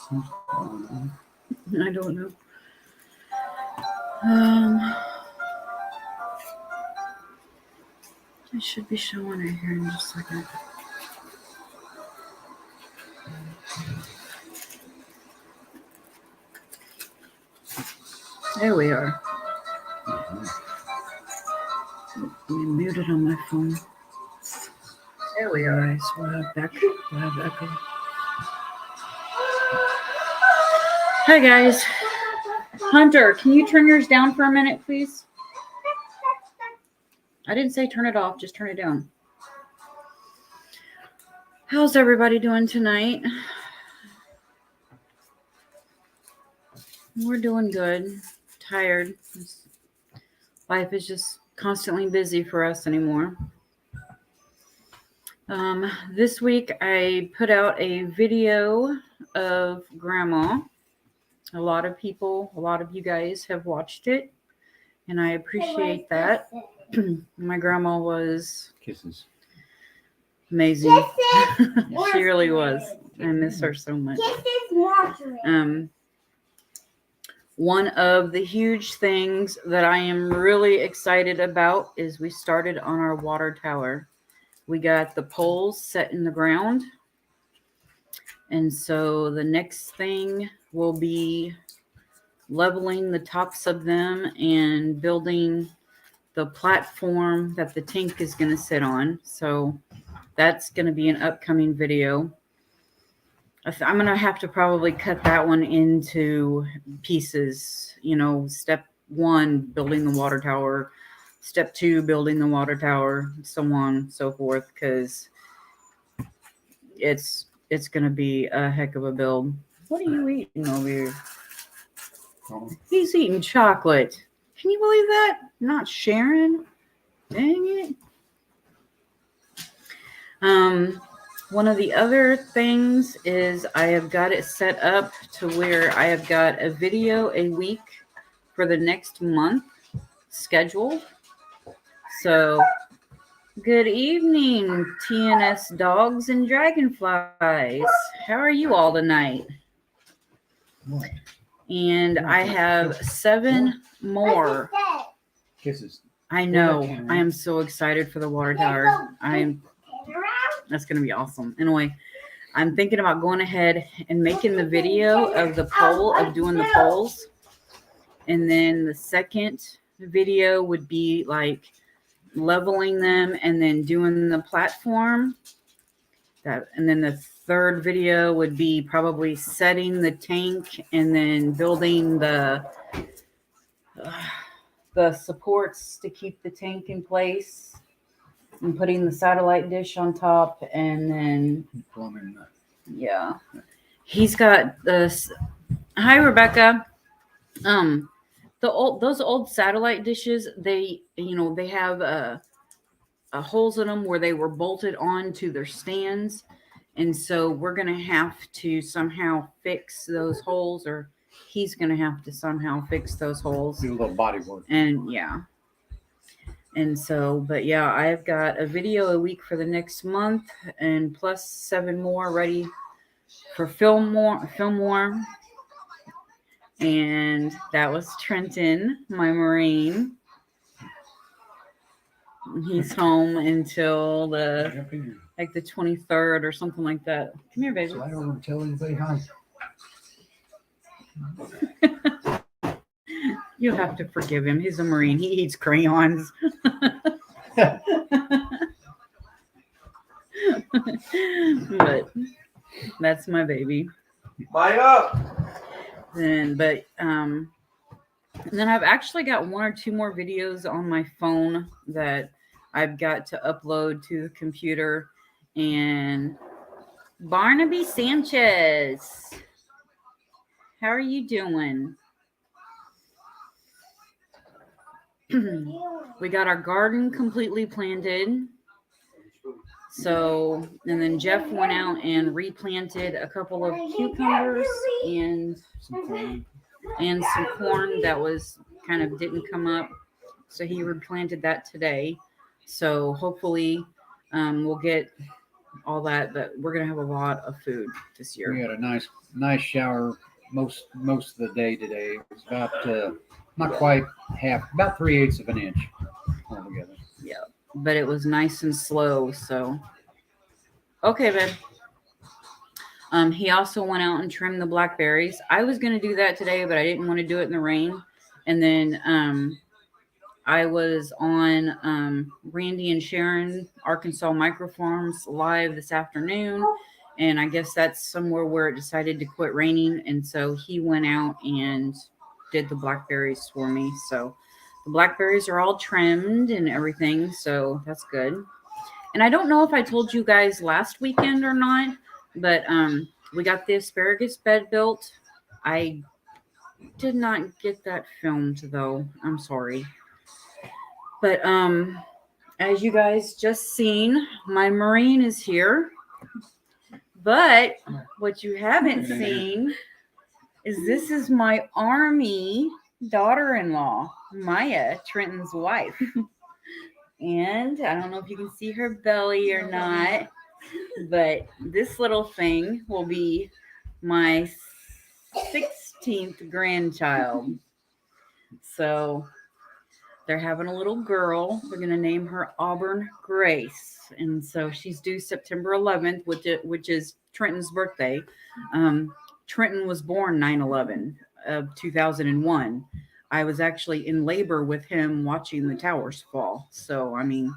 I don't know. It should be showing it here in just a second. There we are. I'm muted on my phone. There we are. So we'll have back. We'll have echo. Hi guys. Hunter, can you turn yours down for a minute, please? I didn't say turn it off, just turn it down. How's everybody doing tonight? We're doing good. Tired. Life is just constantly busy for us anymore. This week I put out a video of Grandma. A lot of you guys have watched it, and I appreciate that. My grandma was Kisses. Amazing. She really was. I miss her so much. One of the huge things that I am really excited about is we started on our water tower. We got the poles set in the ground. And so the next thing will be leveling the tops of them and building the platform that the tank is going to sit on. So that's going to be an upcoming video. I'm going to have to probably cut that one into pieces. You know, step 1, building the water tower. Step 2, building the water tower, so on and so forth, because it's going to be a heck of a build. What are you eating over here? He's eating chocolate. Can you believe that? Not sharing? Dang it. One of the other things is I have got it set up to where I have got a video a week for the next month scheduled. So, good evening, TNS dogs and dragonflies. How are you all tonight? And I have 7 more. Kisses. I know. I am so excited for the water tower. That's going to be awesome. Anyway, I'm thinking about going ahead and making the video of the pole, of doing the poles. And then the second video would be like leveling them and then doing the platform. And then the third video would be probably setting the tank and then building the supports to keep the tank in place and putting the satellite dish on top. And then yeah, he's got this. Hi, Rebecca. Those old satellite dishes, they have holes in them where they were bolted onto their stands. And so we're going to have to somehow fix those holes, or he's going to have to somehow fix those holes. Do a little body work. And yeah. And so, but yeah, I've got a video a week for the next month and plus 7 more ready for film more. And that was Trenton, my Marine. He's home until the 23rd or something like that. Come here, baby. So I don't tell anybody hi. You have to forgive him. He's a Marine. He eats crayons. But that's my baby. Buy up. And then I've actually got 1 or 2 more videos on my phone that I've got to upload to the computer. And Barnaby Sanchez, how are you doing? We got our garden completely planted. So, and then Jeff went out and replanted a couple of cucumbers and some corn that was kind of didn't come up. So he replanted that today. So hopefully we'll get all that. But we're gonna have a lot of food this We year. had a nice shower most of the day today. It was about not quite half, about 3/8 of an inch altogether. But it was nice and slow. So okay, babe. He also went out and trimmed the blackberries. I was gonna do that today, but I didn't want to do it in the rain. And then I was on Randy and Sharon Arkansas Microfarms live this afternoon, and I guess that's somewhere where it decided to quit raining, and so he went out and did the blackberries for me. So the blackberries are all trimmed and everything, so that's good. And I don't know if I told you guys last weekend or not, but we got the asparagus bed built. I did not get that filmed though. I'm sorry. But as you guys just seen, my Marine is here. But what you haven't seen is this is my Army daughter-in-law, Maya, Trenton's wife. And I don't know if you can see her belly or not, but this little thing will be my 16th grandchild. So they're having a little girl. They're going to name her Auburn Grace. And so she's due September 11th, which is Trenton's birthday. Trenton was born 9/11 of 2001. I was actually in labor with him watching the towers fall. So, I mean,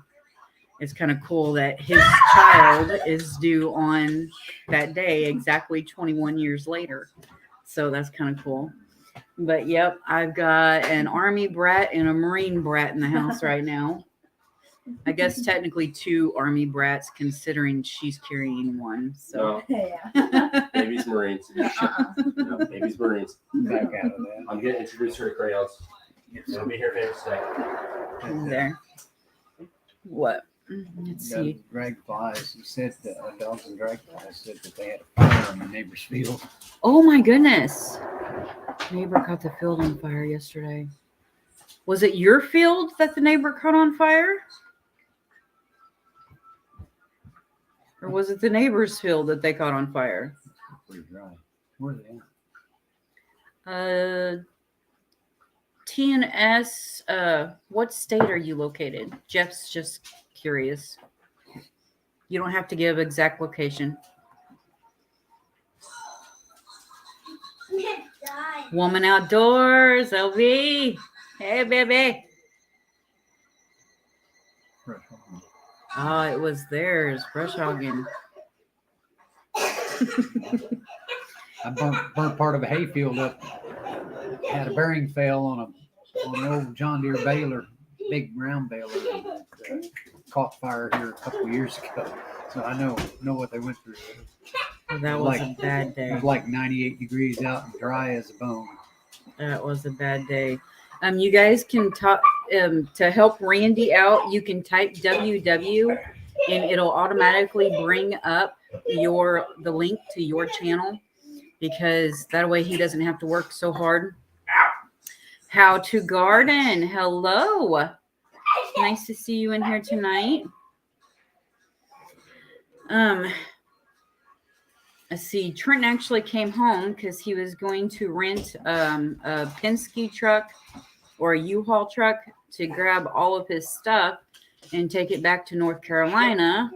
it's kind of cool that his child is due on that day exactly 21 years later. So that's kind of cool. But yep, I've got an Army brat and a Marine brat in the house right now. I guess technically 2 Army brats, considering she's carrying one. So No, Yeah. baby's Marines. No, baby's Marines. Back out of that. I'm getting introduced her to crayons. It'll be here later today. there. What? Let's see. Dragonflies. He said dogs and dragonflies said that they had a fire in the neighbor's field. Oh my goodness. Neighbor caught the field on fire yesterday. Was it your field that the neighbor caught on fire? Or was it the neighbor's field that they caught on fire? Pretty dry. Where are they at? TNS, what state are you located? Jeff's just curious. You don't have to give exact location. Woman outdoors, LV. Hey, baby. Fresh home. Oh, it was theirs. Fresh hogging. I burnt part of a hayfield up. Had a bearing fail on an old John Deere baler, big round baler. That, caught fire here a couple of years ago, so I know what they went through. That was a bad It day. was like 98 degrees out and dry as a bone. That was a bad day. You guys can talk to help Randy out. You can type WW, and it'll automatically bring up the link to your channel, because that way he doesn't have to work so hard. How to garden. Hello. Nice to see you in here tonight. Let's see. Trenton actually came home because he was going to rent a Penske truck or a U-Haul truck to grab all of his stuff and take it back to North Carolina,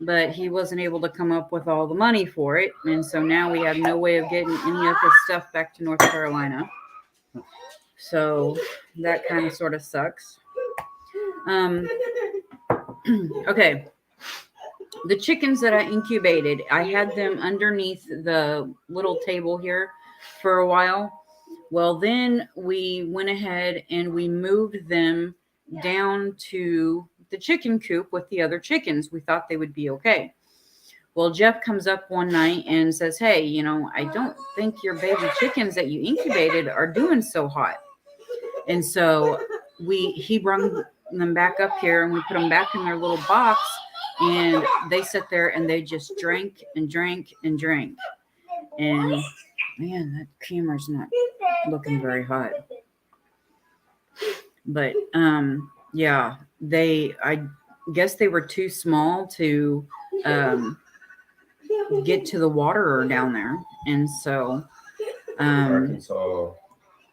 but he wasn't able to come up with all the money for it, and so now we have no way of getting any of his stuff back to North Carolina. So that kind of sort of sucks. Okay. The chickens that I incubated, I had them underneath the little table here for a while. Well, then we went ahead and we moved them down to the chicken coop with the other chickens. We thought they would be okay. Well, Jeff comes up one night and says, hey, I don't think your baby chickens that you incubated are doing so hot. And so he brought them back up here and we put them back in their little box, and they sat there and they just drank and drank and drank. And man, that camera's not looking very hot. But yeah, I guess they were too small to get to the water down there. And so Arkansas.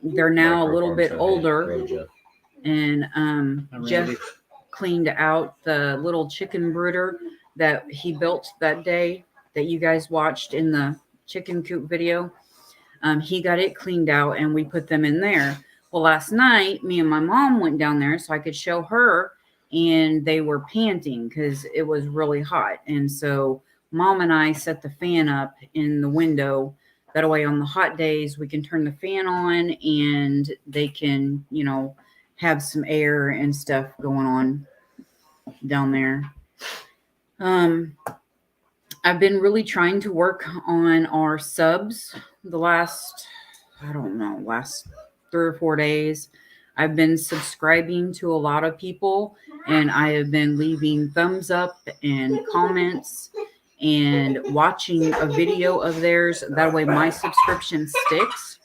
they're now a little Microfarm bit said, older, "Hey, Jeff." and I'm Jeff ready. cleaned out the little chicken brooder that he built that day that you guys watched in the chicken coop video. He got it cleaned out and we put them in there. Well, last night, me and my mom went down there so I could show her, and they were panting because it was really hot. And so mom and I set the fan up in the window. That way on the hot days, we can turn the fan on and they can, have some air and stuff going on down there. I've been really trying to work on our subs the last 3 or 4 days. I've been subscribing to a lot of people, and I have been leaving thumbs up and comments and watching a video of theirs. That way my subscription sticks.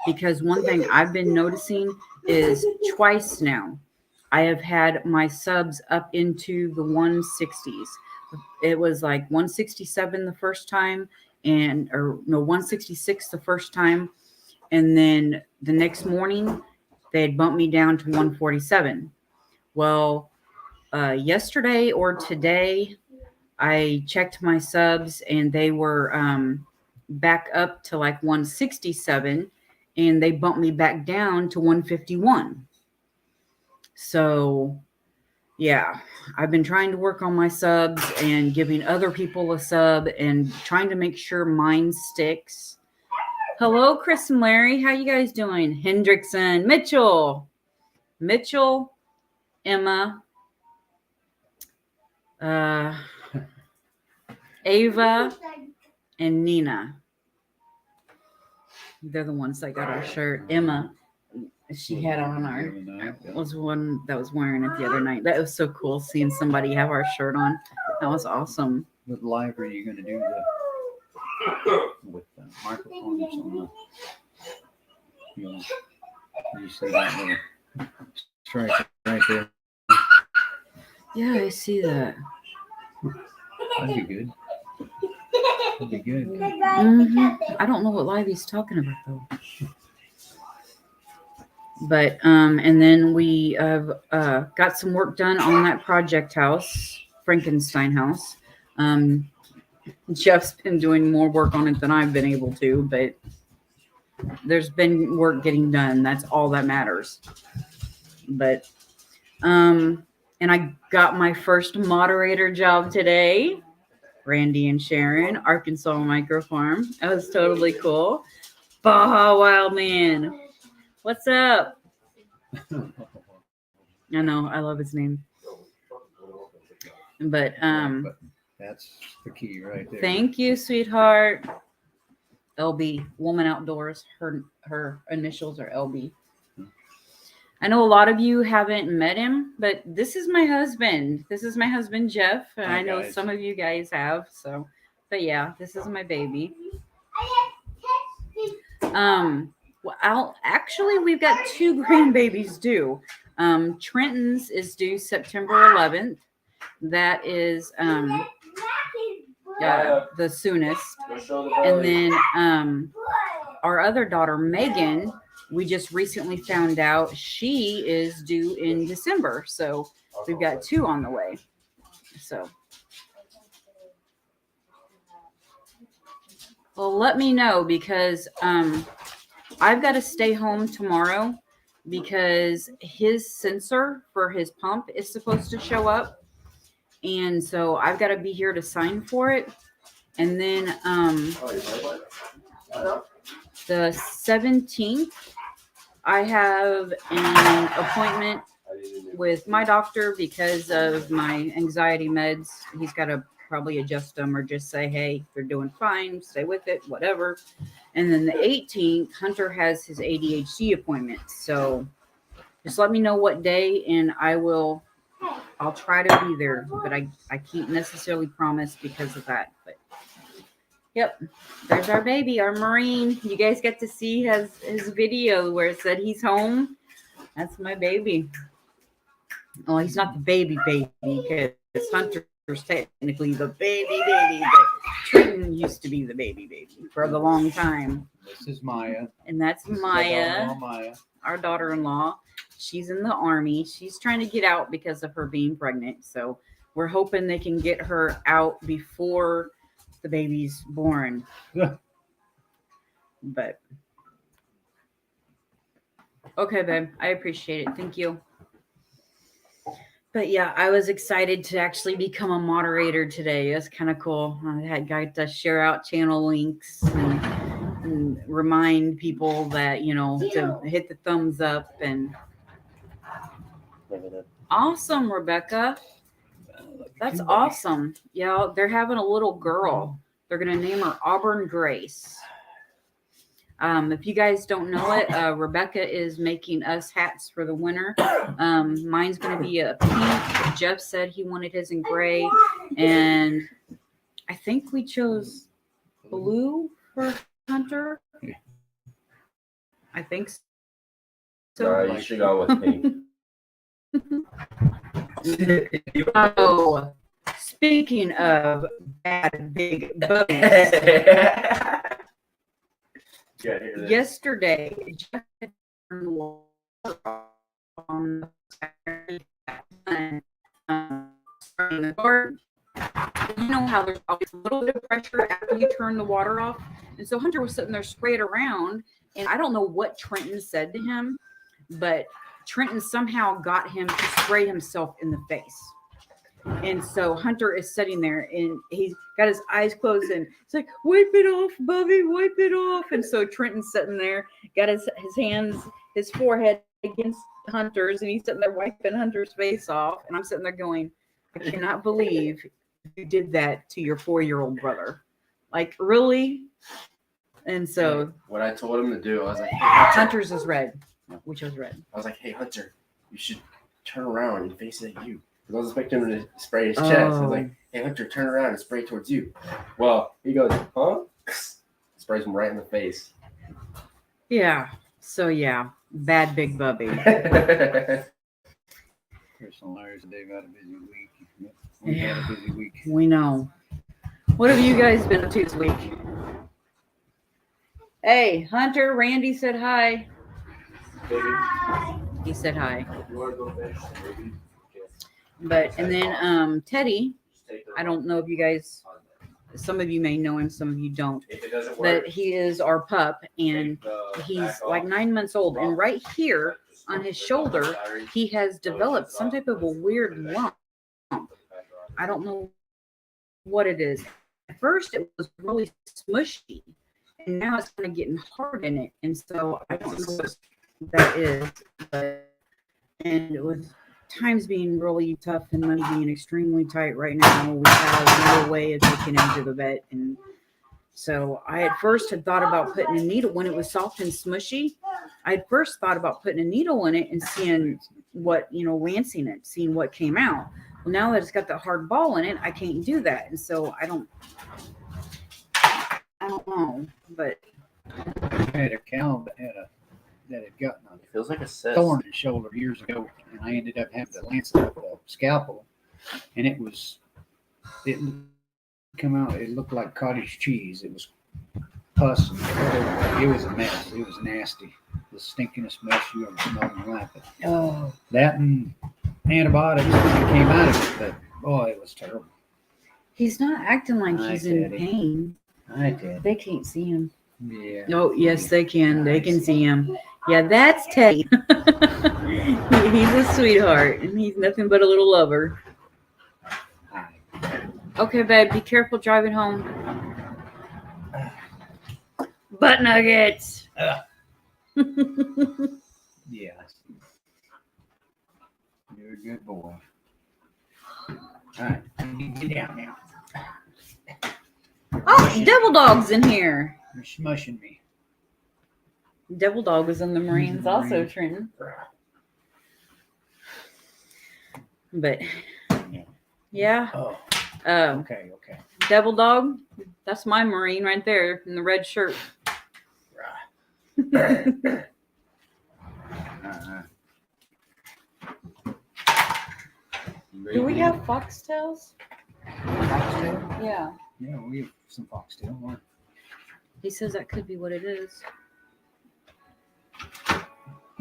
Because one thing I've been noticing is twice now, I have had my subs up into the 160s. It was like 167 the first time, 166 the first time. And then the next morning, they had bumped me down to 147. Well, yesterday or today, I checked my subs and they were back up to like 167, and they bumped me back down to 151. So, yeah, I've been trying to work on my subs and giving other people a sub and trying to make sure mine sticks. Hello, Chris and Larry. How you guys doing? Hendrickson, Mitchell, Emma, Ava, and Nina. They're the ones that got our shirt. Emma, she had on was one that was wearing it the other night. That was so cool seeing somebody have our shirt on. That was awesome. What live are you going to do with the microphones on the? You see that little stripe right there? Yeah, I see that. That'd be good. That'd be good. I don't know what live he's talking about though. But and then we have got some work done on that project house, Frankenstein house. Jeff's been doing more work on it than I've been able to, but there's been work getting done. That's all that matters. But and I got my first moderator job today. Randy and Sharon, Arkansas Micro Farm. That was totally cool. Baja Wildman. What's up? I know, I love his name. But that's the key right there. thank you, sweetheart. LB, Woman Outdoors. Her initials are LB. I know a lot of you haven't met him, but this is my husband. This is my husband, Jeff. And Hi, I know guys. some of you guys have. So, but yeah, this is my baby. Well, actually, we've got 2 grandbabies due. Trenton's is due September 11th. That is the soonest. And then our other daughter, Megan, we just recently found out she is due in December. So we've got 2 on the way. So, well, let me know because I've got to stay home tomorrow because his sensor for his pump is supposed to show up. And so I've got to be here to sign for it. And then the 17th, I have an appointment with my doctor because of my anxiety meds. He's got to probably adjust them or just say, hey, they're doing fine, stay with it, whatever. And then the 18th, Hunter has his ADHD appointment. So just let me know what day and I'll try to be there, but I can't necessarily promise because of that. But yep, there's our baby, our Marine. You guys get to see his video where it said he's home. That's my baby. Oh, he's not the baby because Hunter's Hunter's technically the baby, but Trenton used to be the baby for the long time. This is Maya. And that's This is Maya, our Maya. our daughter-in-law. She's in the army. She's trying to get out because of her being pregnant. So we're hoping they can get her out before the baby's born. But okay, babe. I appreciate it. Thank you. But yeah, I was excited to actually become a moderator today. That's kind of cool. I had got to share out channel links and remind people that, you know, to hit the thumbs up and awesome, Rebecca. That's awesome. Yeah, they're having a little girl. They're gonna name her Auburn Grace. If you guys don't know it, Rebecca is making us hats for the winter. Mine's going to be a pink. Jeff said he wanted his in gray. And I think we chose blue for Hunter. Yeah. I think so. No, you should go with pink. Oh, speaking of bad big bubbies. Yesterday, Jeff had turned the water off on the garden. You know how there's always a little bit of pressure after you turn the water off. And so Hunter was sitting there spraying around, and I don't know what Trenton said to him, but Trenton somehow got him to spray himself in the face. And so Hunter is sitting there and he's got his eyes closed and it's like, wipe it off, Bubby, wipe it off. And so Trenton's sitting there, got his hands, his forehead against Hunter's, and he's sitting there wiping Hunter's face off. And I'm sitting there going, I cannot believe you did that to your 4-year-old brother. Like, really? And so what I told him to do, I was like, hey, Hunter's is red. Which was red. I was like, hey, Hunter, you should turn around and face it at you. I was expecting him to spray his chest. I was like, hey, Hunter, turn around and spray towards you. Well, he goes, huh? Sprays him right in the face. Yeah. So, yeah. Bad big Bubby. Chris and Larry's, they've had a busy week. We've had a busy week. We know. What have you guys been up to this week? Hey, Hunter, Randy said hi. He said hi. But, and then Teddy, I don't know if you guys, some of you may know him, some of you don't, but he is our pup, and he's like 9 months old. And right here on his shoulder, he has developed some type of a weird lump. I don't know what it is. At first, it was really smushy, and now it's kind of getting hard in it. And so I don't know what that is, but, and it was times being really tough and money being extremely tight right now. We have no way of taking him to the vet. And so I at first had thought about putting a needle when it was soft and smushy. I had first thought about putting a needle in it and seeing what, you know, lancing it, seeing what came out. Well, now that it's got that hard ball in it, I can't do that. And so I don't know, but I had a cow that had gotten a It feels like a cyst. thorn in his shoulder years ago, and I ended up having to lance it with a scalpel, and it come out. It looked like cottage cheese. It was pus. And it was a mess. It was nasty. The stinkingest mess you ever smelled in your life. oh, That and antibiotics came out of it, but oh, it was terrible. he's not acting like Hi, he's in Teddy. pain. I did. They can't see him. Yeah. Oh, yes, they can. They can see him. Yeah, that's Teddy. He's a sweetheart, and he's nothing but a little lover. Hi. Okay, babe, be careful driving home. Butt nuggets. Yeah. You're a good boy. All right. Get down now. Oh, Devil Dog's in here. You're smushing me. Devil Dog was in the Marines also, Marines. Trenton. But, yeah. Oh, Um, okay. Devil Dog, that's my Marine right there in the red shirt. Uh-huh. Do we have foxtails? Foxtail? Yeah. Yeah, we have some foxtail. What? He says that could be what it is.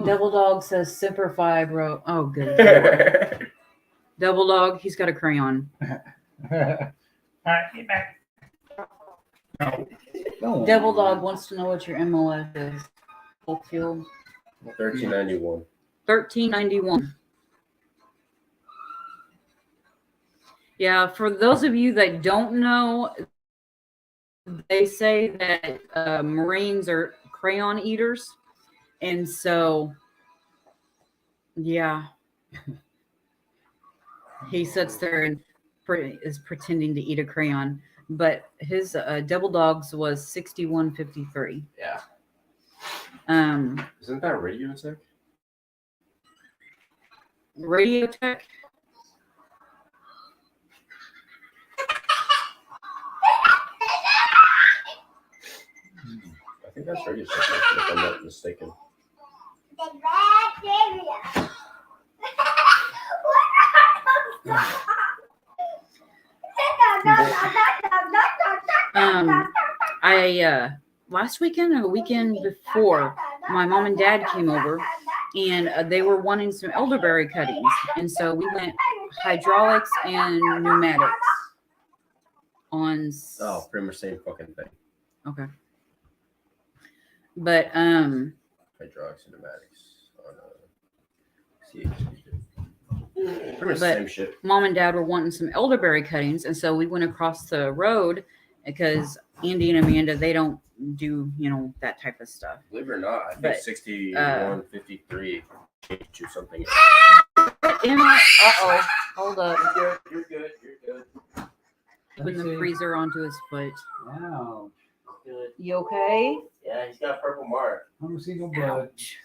Double Dog says Simplify, bro. Oh, good Lord. Double Dog, he's got a crayon. Alright, get back. No. Go on. Double Dog wants to know what your MOF is. Full fuel. 1391. 1391. Yeah, for those of you that don't know, they say that Marines are crayon eaters. And so, yeah, he sits there and is pretending to eat a crayon. But his Double Dogs was 6153. Yeah. Um, Isn't that Radio Tech? Radio Tech. I think that's Radio Tech, if I'm not mistaken. I last weekend or the weekend before, my mom and dad came over, and they were wanting some elderberry cuttings, and so we went hydraulics and pneumatics on. Oh, pretty much same fucking thing. Okay. But Hydraulics and pneumatics on CHP. Pretty much the But- same shit. mom and dad were wanting some elderberry cuttings, and so we went across the road because Andy and Amanda, they don't do, that type of stuff. Believe it or not, I think But, 6153 changed to something. Uh-oh. Hold up. You're good. You're good. Putting the freezer onto his foot. Wow. Good. You okay? Yeah, he's got a purple mark. I don't see no blood. Ouch.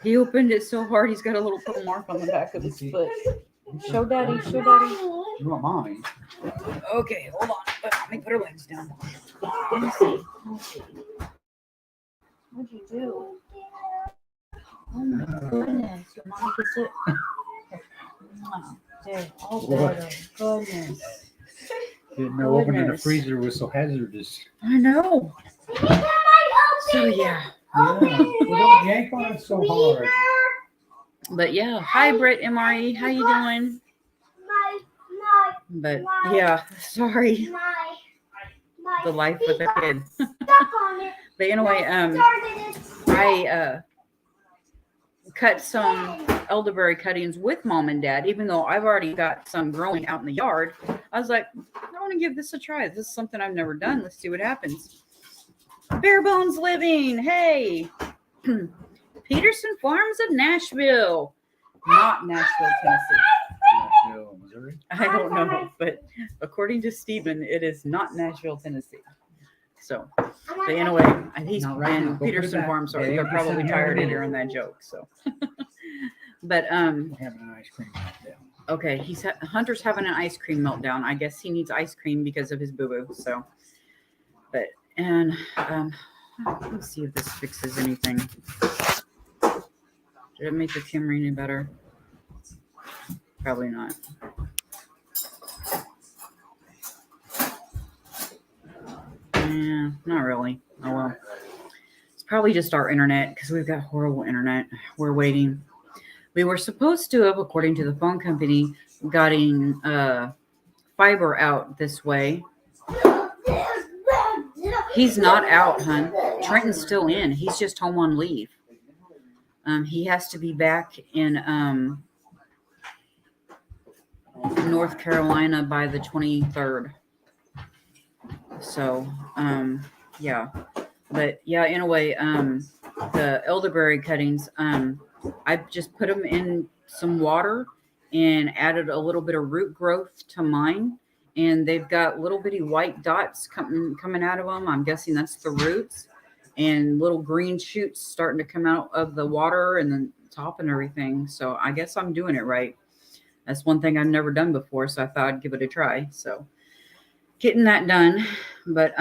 He opened it so hard, he's got a little purple mark on the back of his foot. Show daddy, show daddy. You want mommy? Okay, hold on. Let me put her legs down. Let me see. Let me see. What'd you do? Oh my goodness. Your mom gets it. Wow. There. Oh, better. Goodness. Didn't know opening the Goodness. freezer was so hazardous. I know. So, yeah. Yeah. Well, don't yank on it so hard. But, yeah. Hi, Britt MRE. How you doing? But, yeah. Sorry. The life with a kid. But anyway, I cut some elderberry cuttings with mom and dad, even though I've already got some growing out in the yard. I was like, I want to give this a try. This is something I've never done. Let's see what happens. Bare Bones Living. Hey. Peterson Farms of Nashville. Not Nashville, Tennessee. Nashville, Missouri. I don't know, but according to Stephen, it is not Nashville, Tennessee. So, but anyway, he's Not right now. and Go put it Peterson back. Farms are Yeah, they're just probably sitting here tired of with it. hearing that joke. So, but We're having an ice cream meltdown. okay, Hunter's having an ice cream meltdown. I guess he needs ice cream because of his boo boo. So, but let's see if this fixes anything. Did it make the camera any better? Probably not. Yeah, not really. Oh well. It's probably just our internet because we've got horrible internet. We're waiting. We were supposed to have, according to the phone company, gotten fiber out this way. He's not out, hon. Trenton's still in. He's just home on leave. He has to be back in North Carolina by the 23rd. So, yeah. But yeah, anyway, the elderberry cuttings, I just put them in some water and added a little bit of root growth to mine. And they've got little bitty white dots coming out of them. I'm guessing that's the roots. And little green shoots starting to come out of the water and the top and everything. So I guess I'm doing it right. That's one thing I've never done before, so I thought I'd give it a try. So getting that done. But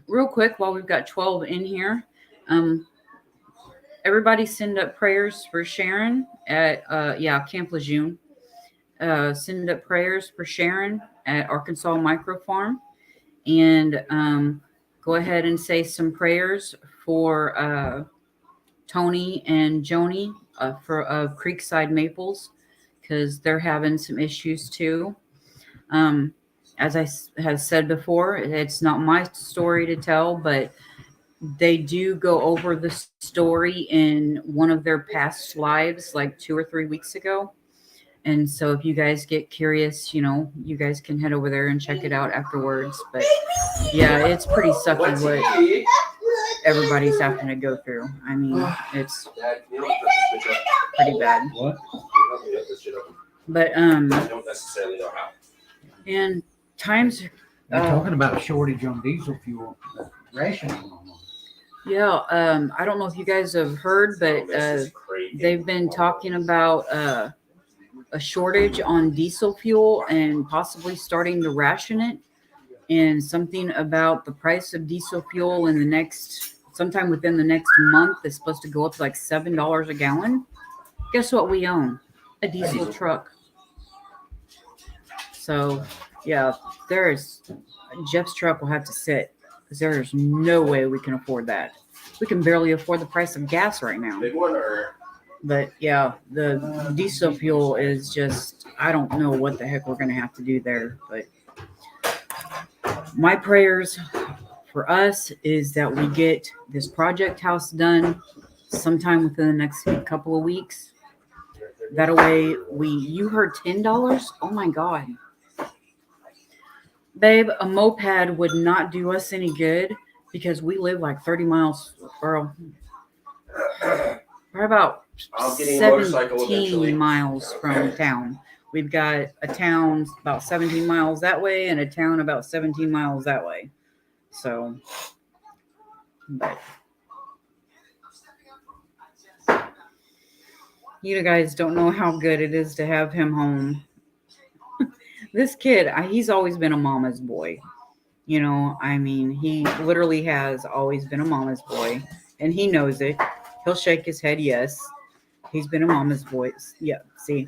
real quick, while we've got 12 in here, everybody send up prayers for Sharon at Camp Lejeune. send up prayers for Sharon at Arkansas Micro Farm, and go ahead and say some prayers for Tony and Joni for Creekside Maples, because they're having some issues too. As I have said before, it's not my story to tell, but they do go over the story in one of their past lives, like 2 or 3 weeks ago. And so if you guys get curious, you guys can head over there and check it out afterwards. But yeah, it's pretty sucky what everybody's having to go through. I mean, it's Dad, you don't have to put this bitch up. pretty bad. What? You don't have to get this shit up. But I don't necessarily know how. and times They're talking about a shortage on diesel fuel, rationing almost. yeah, I don't know if you guys have heard, but This is crazy. they've been talking about a shortage on diesel fuel and possibly starting to ration it, and something about the price of diesel fuel in the sometime within the next month is supposed to go up to like $7 a gallon. Guess what we own? A diesel truck. So yeah, Jeff's truck will have to sit, because there's no way we can afford that. We can barely afford the price of gas right now. Big one or But yeah, the diesel fuel is just, I don't know what the heck we're going to have to do there. But my prayers for us is that we get this project house done sometime within the next couple of weeks. That way you heard $10? Oh my God. Babe, a moped would not do us any good, because we live like 30 miles, or about I'm getting a motorcycle 17 eventually. miles from town. We've got a town about 17 miles that way and a town about 17 miles that way. So, but you guys don't know how good it is to have him home. This kid, he's always been a mama's boy. I mean, he literally has always been a mama's boy, and he knows it. He'll shake his head, yes. He's been a mama's boy. Yeah, see.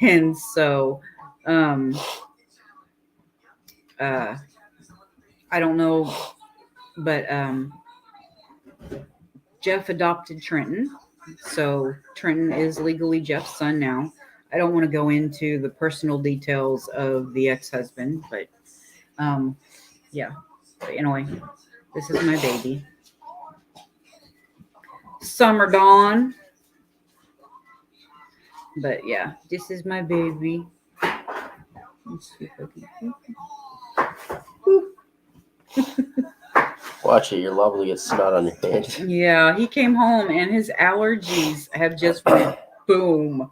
And so, I don't know, but Jeff adopted Trenton. So Trenton is legally Jeff's son now. I don't want to go into the personal details of the ex-husband, but yeah. But anyway, this is my baby. Summer Dawn. But yeah, this is my baby. Let's see if I can. watch it, you're liable to get snot on your hand. Yeah, he came home and his allergies have just went boom.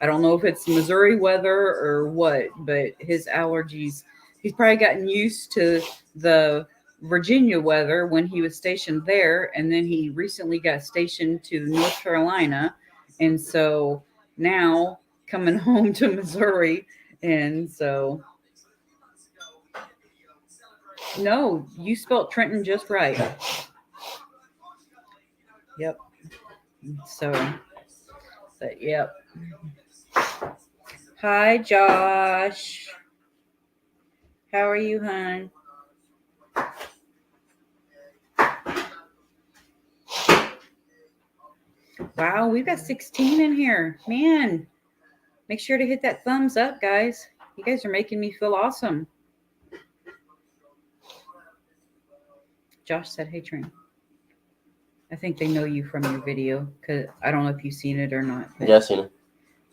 I don't know if it's Missouri weather or what, but his allergies, he's probably gotten used to the Virginia weather when he was stationed there, and then he recently got stationed to North Carolina, and so now coming home to Missouri, and so no, you spelled Trenton just right. Yep. So, but yep. Hi, Josh. How are you, hon? Wow, we've got 16 in here. Man, make sure to hit that thumbs up, guys. You guys are making me feel awesome. Josh said, hey, Trent. I think they know you from your video, because I don't know if you've seen it or not. But Yeah, seen it.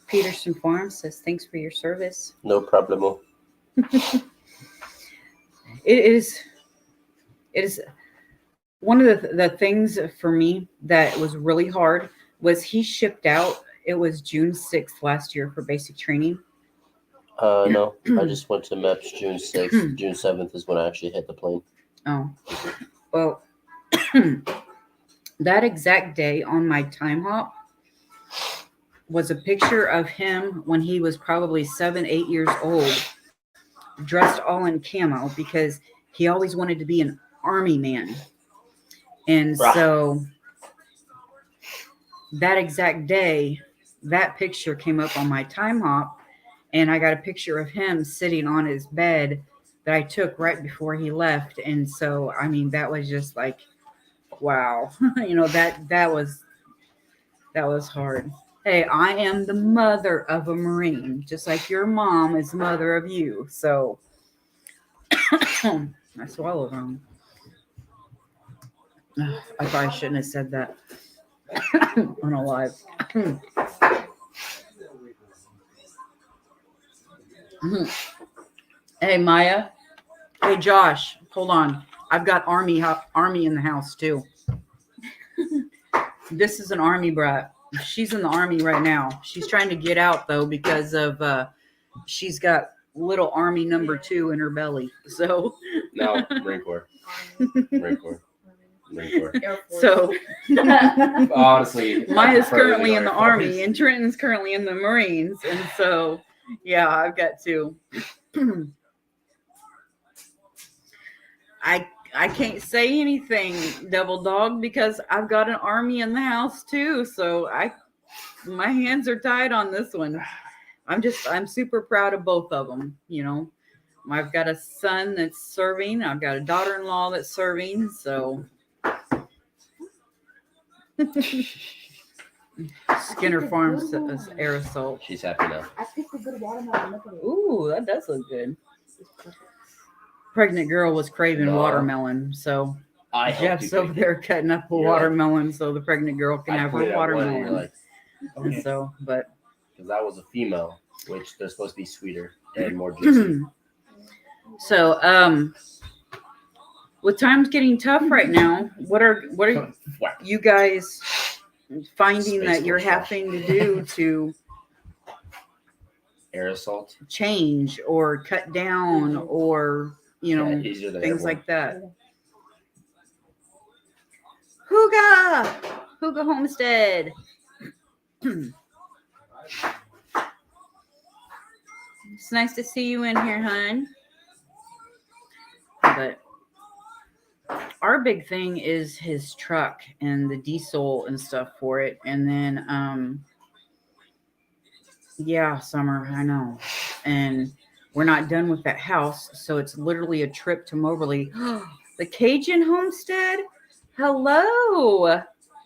Peterson Farm says, thanks for your service. No problemo. It is one of the things for me that was really hard was he shipped out. It was June 6th last year for basic training. No, I just went to MEPS June 6th. June 7th is when I actually hit the plane. Oh, well, that exact day on my time hop was a picture of him when he was probably 7-8 years old, dressed all in camo, because he always wanted to be an army man. And so that exact day that picture came up on my time hop, and I got a picture of him sitting on his bed that I took right before he left. And so, I mean, that was just like, wow, that was hard. Hey, I am the mother of a Marine, just like your mom is the mother of you. So I swallowed wrong. I probably shouldn't have said that on a live. Hey, Maya. Hey, Josh. Hold on. I've got army in the house too. This is an army brat. She's in the army right now. She's trying to get out though because of she's got little army number 2 in her belly. So No, Marine Corps. Marine Corps. Marine Corps. so Honestly, Maya's currently in the army and Trenton's currently in the Marines, and so yeah, I've got 2. I can't say anything, Double Dog, because I've got an army in the house too. So my hands are tied on this one. I'm super proud of both of them. I've got a son that's serving. I've got a daughter-in-law that's serving. So Skinner Farms air assault. She's happy now. I picked a good watermelon. Look at it. Ooh, that does look good. Pregnant girl was craving watermelon, so Jeff's over there cutting up a watermelon so the pregnant girl can have her watermelon. And so, but because that was a female, which they're supposed to be sweeter and more juicy. So, with times getting tough right now, what are you guys finding that you're having to do to Air assault, change or cut down or things like that? Hooga Homestead. It's nice to see you in here, hon. But our big thing is his truck and the diesel and stuff for it. And then, yeah, Summer, I know. And we're not done with that house. So it's literally a trip to Moberly. The Cajun Homestead. Hello.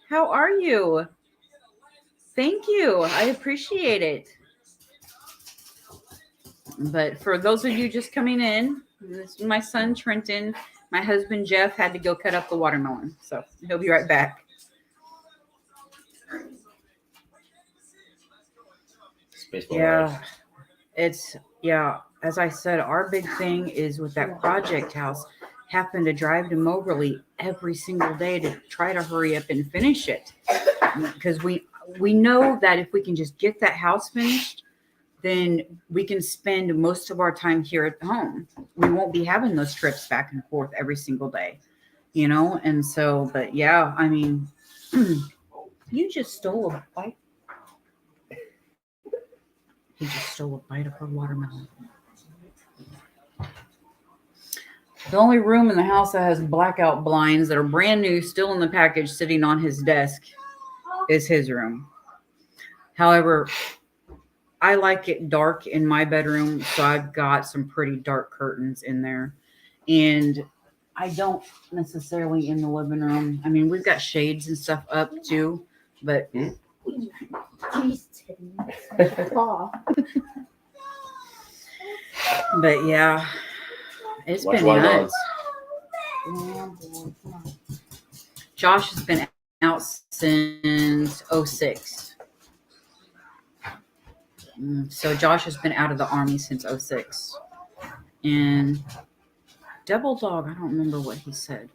How are you? Thank you. I appreciate it. But for those of you just coming in, this is my son, Trenton. My husband, Jeff, had to go cut up the watermelon. So he'll be right back. Yeah, as I said, our big thing is with that project house, having to drive to Moberly every single day to try to hurry up and finish it. Because we know that if we can just get that house finished, then we can spend most of our time here at home. We won't be having those trips back and forth every single day, And so, but yeah, I mean, you just stole a bite. He just stole a bite of her watermelon. The only room in the house that has blackout blinds that are brand new, still in the package, sitting on his desk is his room. However, I like it dark in my bedroom, so I've got some pretty dark curtains in there. And I don't necessarily in the living room. I mean, we've got shades and stuff up too, but but yeah, it's been nuts. Josh has been out since 2006. So Josh has been out of the army since 2006. And Double Dog, I don't remember what he said.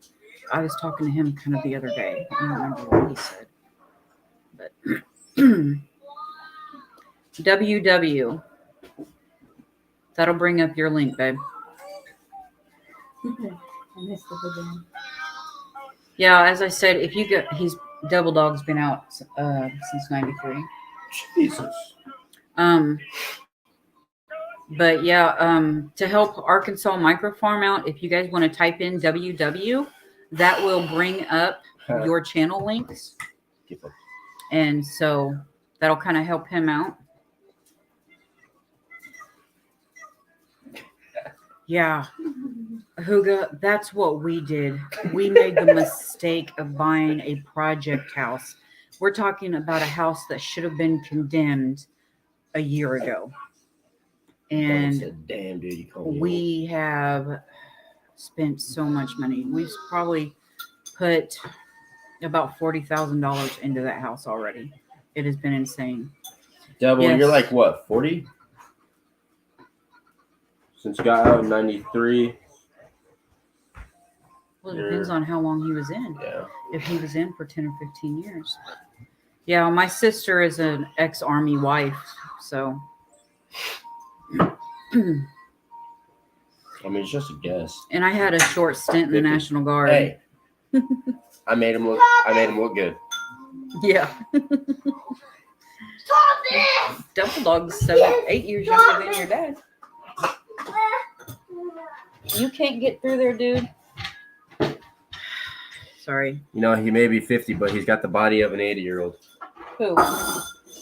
I was talking to him kind of the other day. I don't remember what he said. But WW. That'll bring up your link, babe. Yeah, as I said, if you get, Double Dog's been out since 93. Jesus. But yeah, to help Arkansas Microfarm out, if you guys want to type in WW, that will bring up your channel links. And so That'll kind of help him out. Yeah. Huga, that's what we did. We made the mistake of buying a project house. We're talking about a house that should have been condemned a year ago. Double And said, damn, dude, you called me old." we have spent so much money. We've probably put about $40,000 into that house already. It has been insane. Devil, Yes. you're like what, 40? Since you got out in 93. Well, it depends on how long he was in. Yeah. If he was in for 10 or 15 years. Yeah, my sister is an ex-army wife, so I mean, it's just a guess. and I had a short stint in the 50. National Guard. Hey, I made him look good. Yeah. Double Dog's 8 years younger than your dad. You can't get through there, dude. Sorry. You know, he may be 50, but he's got the body of an 80-year-old. Who?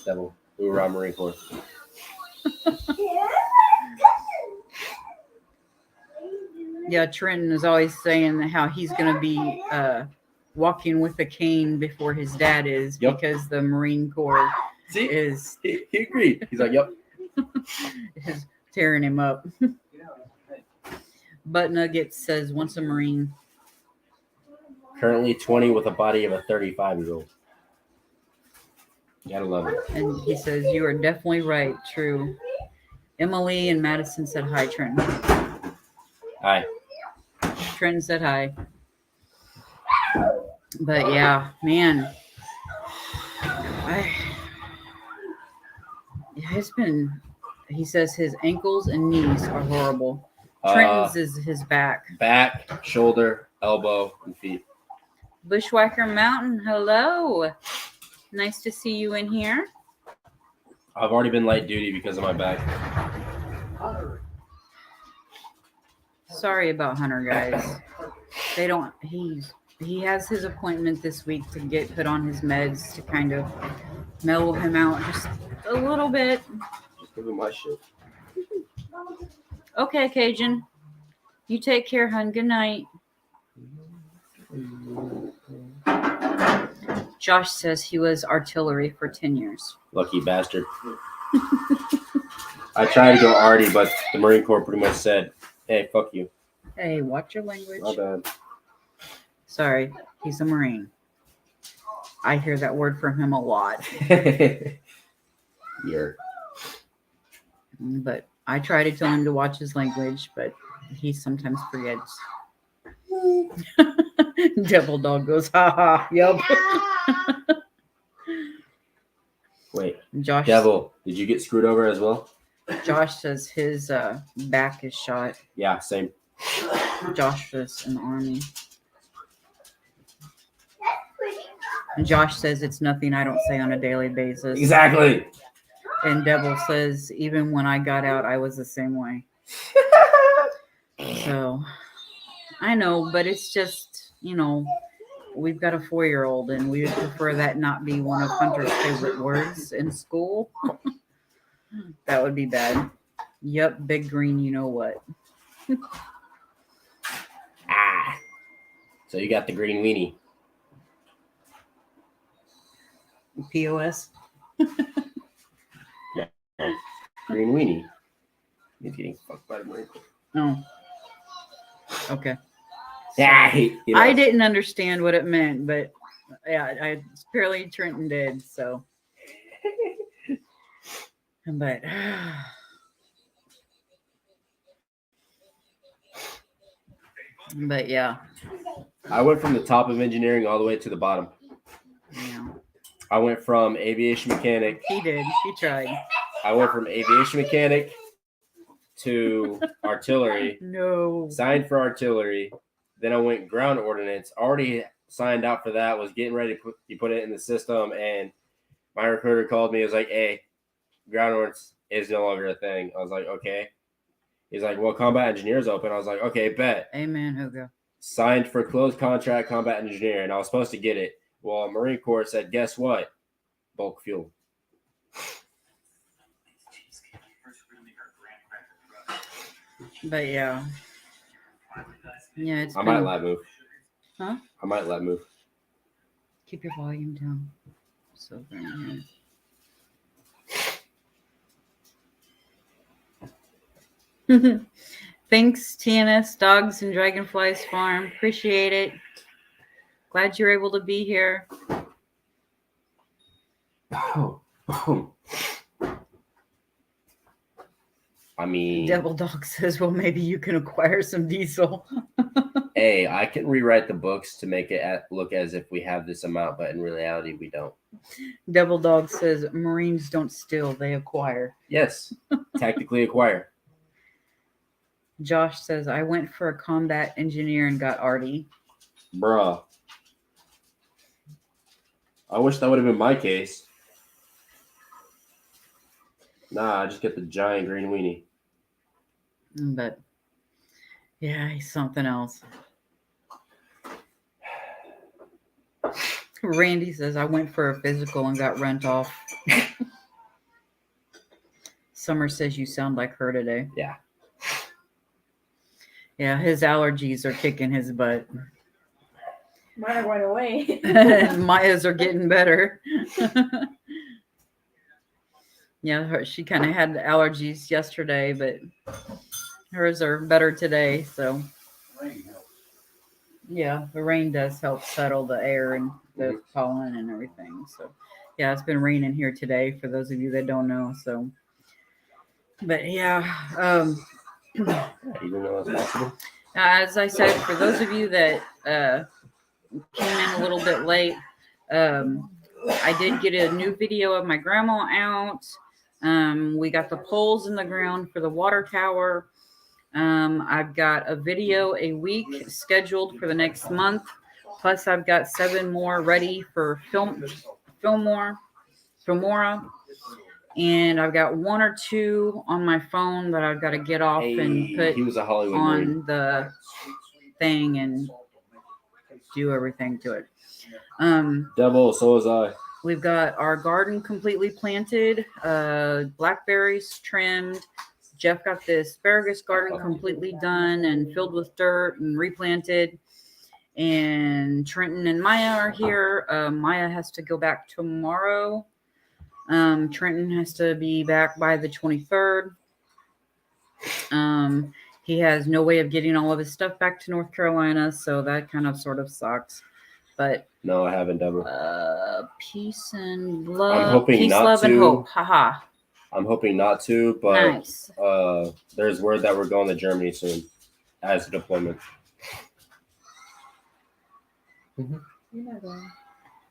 Devil, who were on Marine Corps. Yeah, Trenton is always saying how he's going to be walking with a cane before his dad is Yep. because the Marine Corps See, is he agreed. He's like, yep. is tearing him up. Butt Nugget says once a Marine. Currently 20 with a body of a 35-year-old. Gotta love it. And he says, you are definitely right. True. Emily and Madison said hi, Trenton. Hi. Trenton said hi. But yeah, man. It's been, he says his ankles and knees are horrible. Trenton's is his back. Back, shoulder, elbow, and feet. Bushwhacker Mountain, hello. Nice to see you in here. I've already been light duty because of my back. Sorry about Hunter, guys. They don't, he has his appointment this week to get put on his meds to kind of mellow him out just a little bit. Just give him my shit. Okay, Cajun. You take care, hun. Good night. Josh says he was artillery for 10 years. Lucky bastard. I tried to go arty, but the Marine Corps pretty much said, hey, fuck you. Hey, watch your language. My bad. Sorry, he's a Marine. I hear that word from him a lot. You're But I try to tell him to watch his language, but he sometimes forgets. Devil Dog goes, ha ha, yup. Wait, Josh, Devil, did you get screwed over as well? Josh says his back is shot. Yeah, same. Josh was in the army. And Josh says it's nothing I don't say on a daily basis. Exactly. And Devil says even when I got out, I was the same way. So I know, but it's just, you know, we've got a 4-year-old and we would prefer that not be one of Hunter's favorite words in school. That would be bad. Yep, big green, you know what. So you got the green weenie. POS. Green weenie. He's getting fucked by the Marine Corps. Oh. Okay. Yeah, he I didn't understand what it meant, but yeah, apparently Trenton did, so. But yeah. I went from the top of engineering all the way to the bottom. Yeah. I went from aviation mechanic. He did. He tried. I went from aviation mechanic to artillery. No. Signed for artillery. Then I went ground ordnance. Already signed out for that. Was getting ready to put it in the system. And my recruiter called me. He was like, hey, ground ordnance is no longer a thing. I was like, okay. He's like, well, combat engineer's open. I was like, okay, bet. Amen, Hugo. Signed for closed contract combat engineer. And I was supposed to get it. Well, Marine Corps said, guess what? Bulk fuel. But yeah. Yeah, it's I might been, let move. Huh? I might let move. keep your volume down. So very here. Thanks, TNS Dogs and Dragonflies Farm. Appreciate it. Glad you're able to be here. I mean, Devil Dog says, well, maybe you can acquire some diesel. hey, I can rewrite the books to make it look as if we have this amount, but in reality, we don't. Devil Dog says, Marines don't steal, they acquire. Yes, tactically acquire. Josh says, I went for a combat engineer and got arty. Bruh. I wish that would have been my case. Nah, I just get the giant green weenie. But yeah, he's something else. Randy says, I went for a physical and got rent off. Summer says, you sound like her today. Yeah. Yeah, his allergies are kicking his butt. Mine are going away. Maya's are getting better. Yeah, she kind of had allergies yesterday, but hers are better today. So, yeah, the rain does help settle the air and the pollen and everything. So, yeah, it's been raining here today for those of you that don't know. So, but yeah, You didn't know that's possible? as I said, for those of you that came in a little bit late, I did get a new video of my grandma out. We got the poles in the ground for the water tower. I've got a video a week scheduled for the next month. Plus, I've got 7 more ready for Filmora. And I've got 1 or 2 on my phone that I've got to get off and put he was a Hollywood Marine. on the thing and do everything to it. Devil, so was I. We've got our garden completely planted, blackberries trimmed. Jeff got the asparagus garden completely done and filled with dirt and replanted. And Trenton and Maya are here. Maya has to go back tomorrow. Trenton has to be back by the 23rd. He has no way of getting all of his stuff back to North Carolina, so that kind of sort of sucks. But No, I haven't, Devil. peace and love. I'm hoping peace, not love, and to. hope. Haha. I'm hoping not to, but Nice. there's word that we're going to Germany soon as a deployment. You're not going.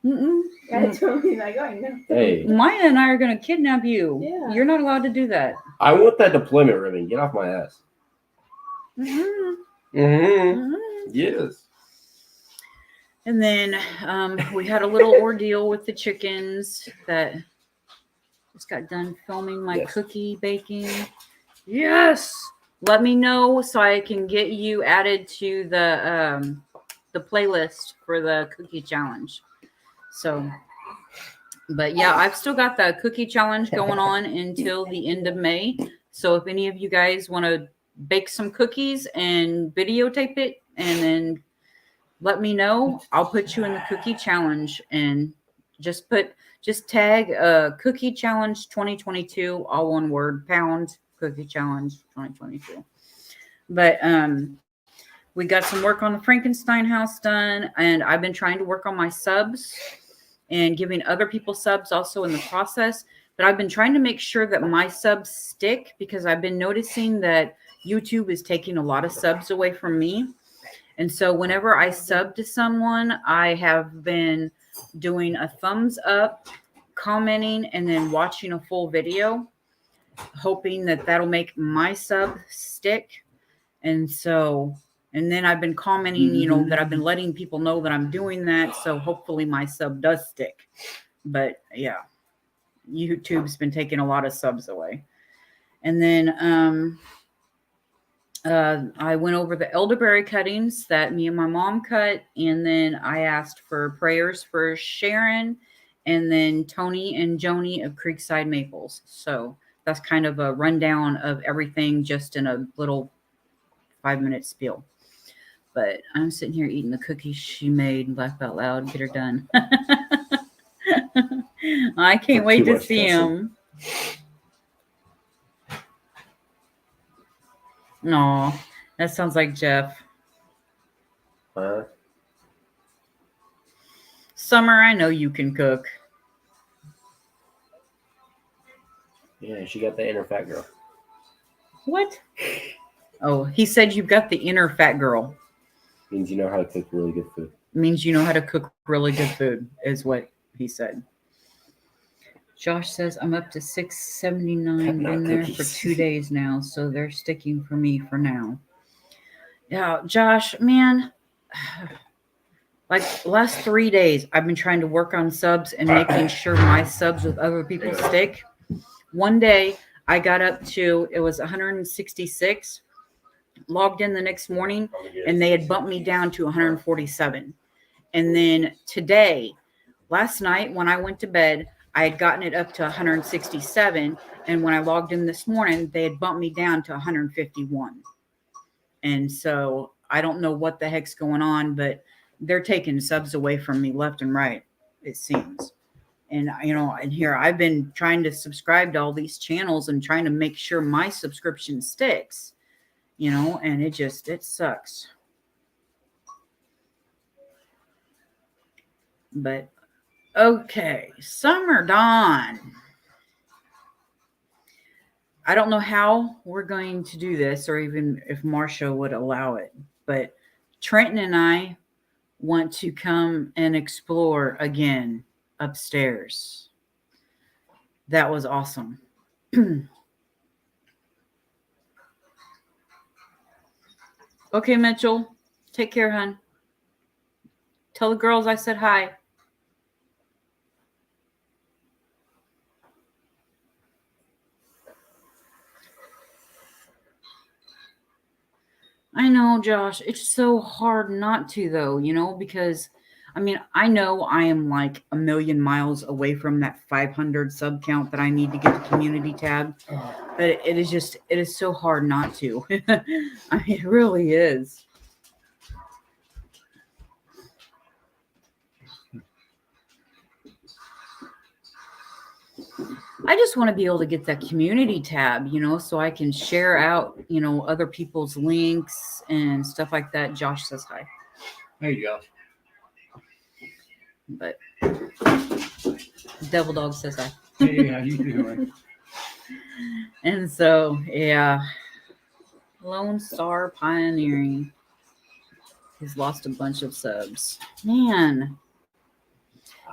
Mm-mm. I told you not going. No. Hey, Maya and I are going to kidnap you. Yeah. You're not allowed to do that. I want that deployment ribbon. Get off my ass. Mm-hmm. Mm-hmm. Mm-hmm. Yes. And then we had a little ordeal with the chickens that just got done filming my Yes. cookie baking. Yes. Let me know so I can get you added to the playlist for the cookie challenge. So, but yeah, I've still got the cookie challenge going on until the end of May. So if any of you guys want to bake some cookies and videotape it and then let me know, I'll put you in the cookie challenge and just tag cookie challenge 2022, all one word, pound cookie challenge 2022. But we got some work on the Frankenstein house done, and I've been trying to work on my subs and giving other people subs also in the process. But I've been trying to make sure that my subs stick because I've been noticing that YouTube is taking a lot of subs away from me. And so whenever I sub to someone, I have been doing a thumbs up, commenting, and then watching a full video, hoping that that'll make my sub stick. And so, and then I've been commenting, you know, that I've been letting people know that I'm doing that. So hopefully my sub does stick. But yeah, YouTube's been taking a lot of subs away. And then I went over the elderberry cuttings that me and my mom cut. And then I asked for prayers for Sharon and then Tony and Joni of Creekside Maples. So that's kind of a rundown of everything just in a little 5-minute spiel. But I'm sitting here eating the cookies she made and laugh out loud, get her done. I can't Too wait to much see cussing. him. No, that sounds like Jeff. Summer, I know you can cook. Yeah, she got the inner fat girl. What? Oh, he said you've got the inner fat girl. Means you know how to cook really good food. Means you know how to cook really good food, is what he said. Josh says I'm up to 679. Not Been there for cookies. 2 days now, so they're sticking for me for now. Yeah, Josh, man, like last 3 days, I've been trying to work on subs and making sure my subs with other people stick. One day, I got up to, it was 166, logged in the next morning, and they had bumped me down to 147. And then today, last night when I went to bed, I had gotten it up to 167. And when I logged in this morning, they had bumped me down to 151. And so I don't know what the heck's going on, but they're taking subs away from me left and right, it seems. And, you know, and here I've been trying to subscribe to all these channels and trying to make sure my subscription sticks, you know, and it sucks. But okay, Summer Dawn. I don't know how we're going to do this or even if Marsha would allow it, but Trenton and I want to come and explore again upstairs. That was awesome. Okay, Mitchell, take care, hon. Tell the girls I said hi. I know, Josh. It's so hard not to, though, you know, because, I mean, I know I am like a million miles away from that 500 sub count that I need to get the community tab. But it is so hard not to. I mean, it really is. I just want to be able to get that community tab, you know, so I can share out, you know, other people's links and stuff like that. Josh says hi. Hey, Josh. But Devil Dog says hi. Hey, how you doing? And so, yeah, Lone Star Pioneering. He's lost a bunch of subs. Man.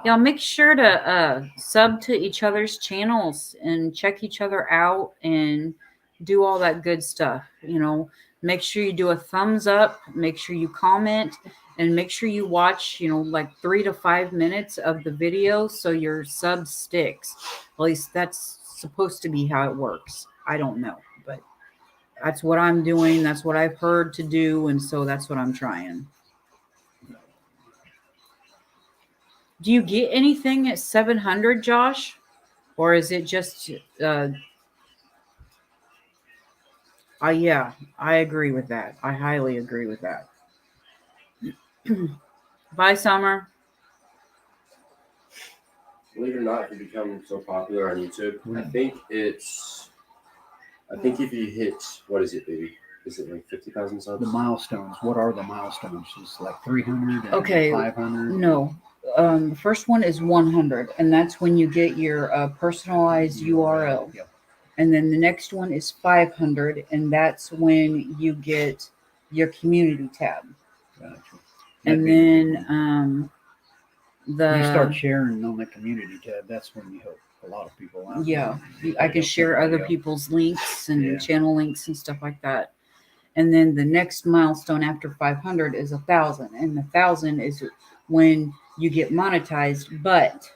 Y'all make sure to sub to each other's channels and check each other out and do all that good stuff. You know, make sure you do a thumbs up, make sure you comment, and make sure you watch, you know, like 3 to 5 minutes of the video so your sub sticks. At least that's supposed to be how it works. I don't know, but that's what I'm doing. That's what I've heard to do, and so that's what I'm trying. Do you get anything at 700, Josh? Or is it just, yeah, I agree with that. I highly agree with that. Bye, Summer. Believe it or not, if you become so popular on YouTube, I think if you hit, what is it, baby? Is it like 50,000 subs? The milestones. What are the milestones? It's like 300 and Okay, 500. No. The first one is 100, and that's when you get your personalized URL. Yep. And then the next one is 500, and that's when you get your community tab. Gotcha. And then When you start sharing on the community tab, that's when you help a lot of people out. yeah, I can share other Yeah. people's links and Yeah. channel links and stuff like that. And then the next milestone after 500 is 1,000, and 1,000 is when you get monetized. But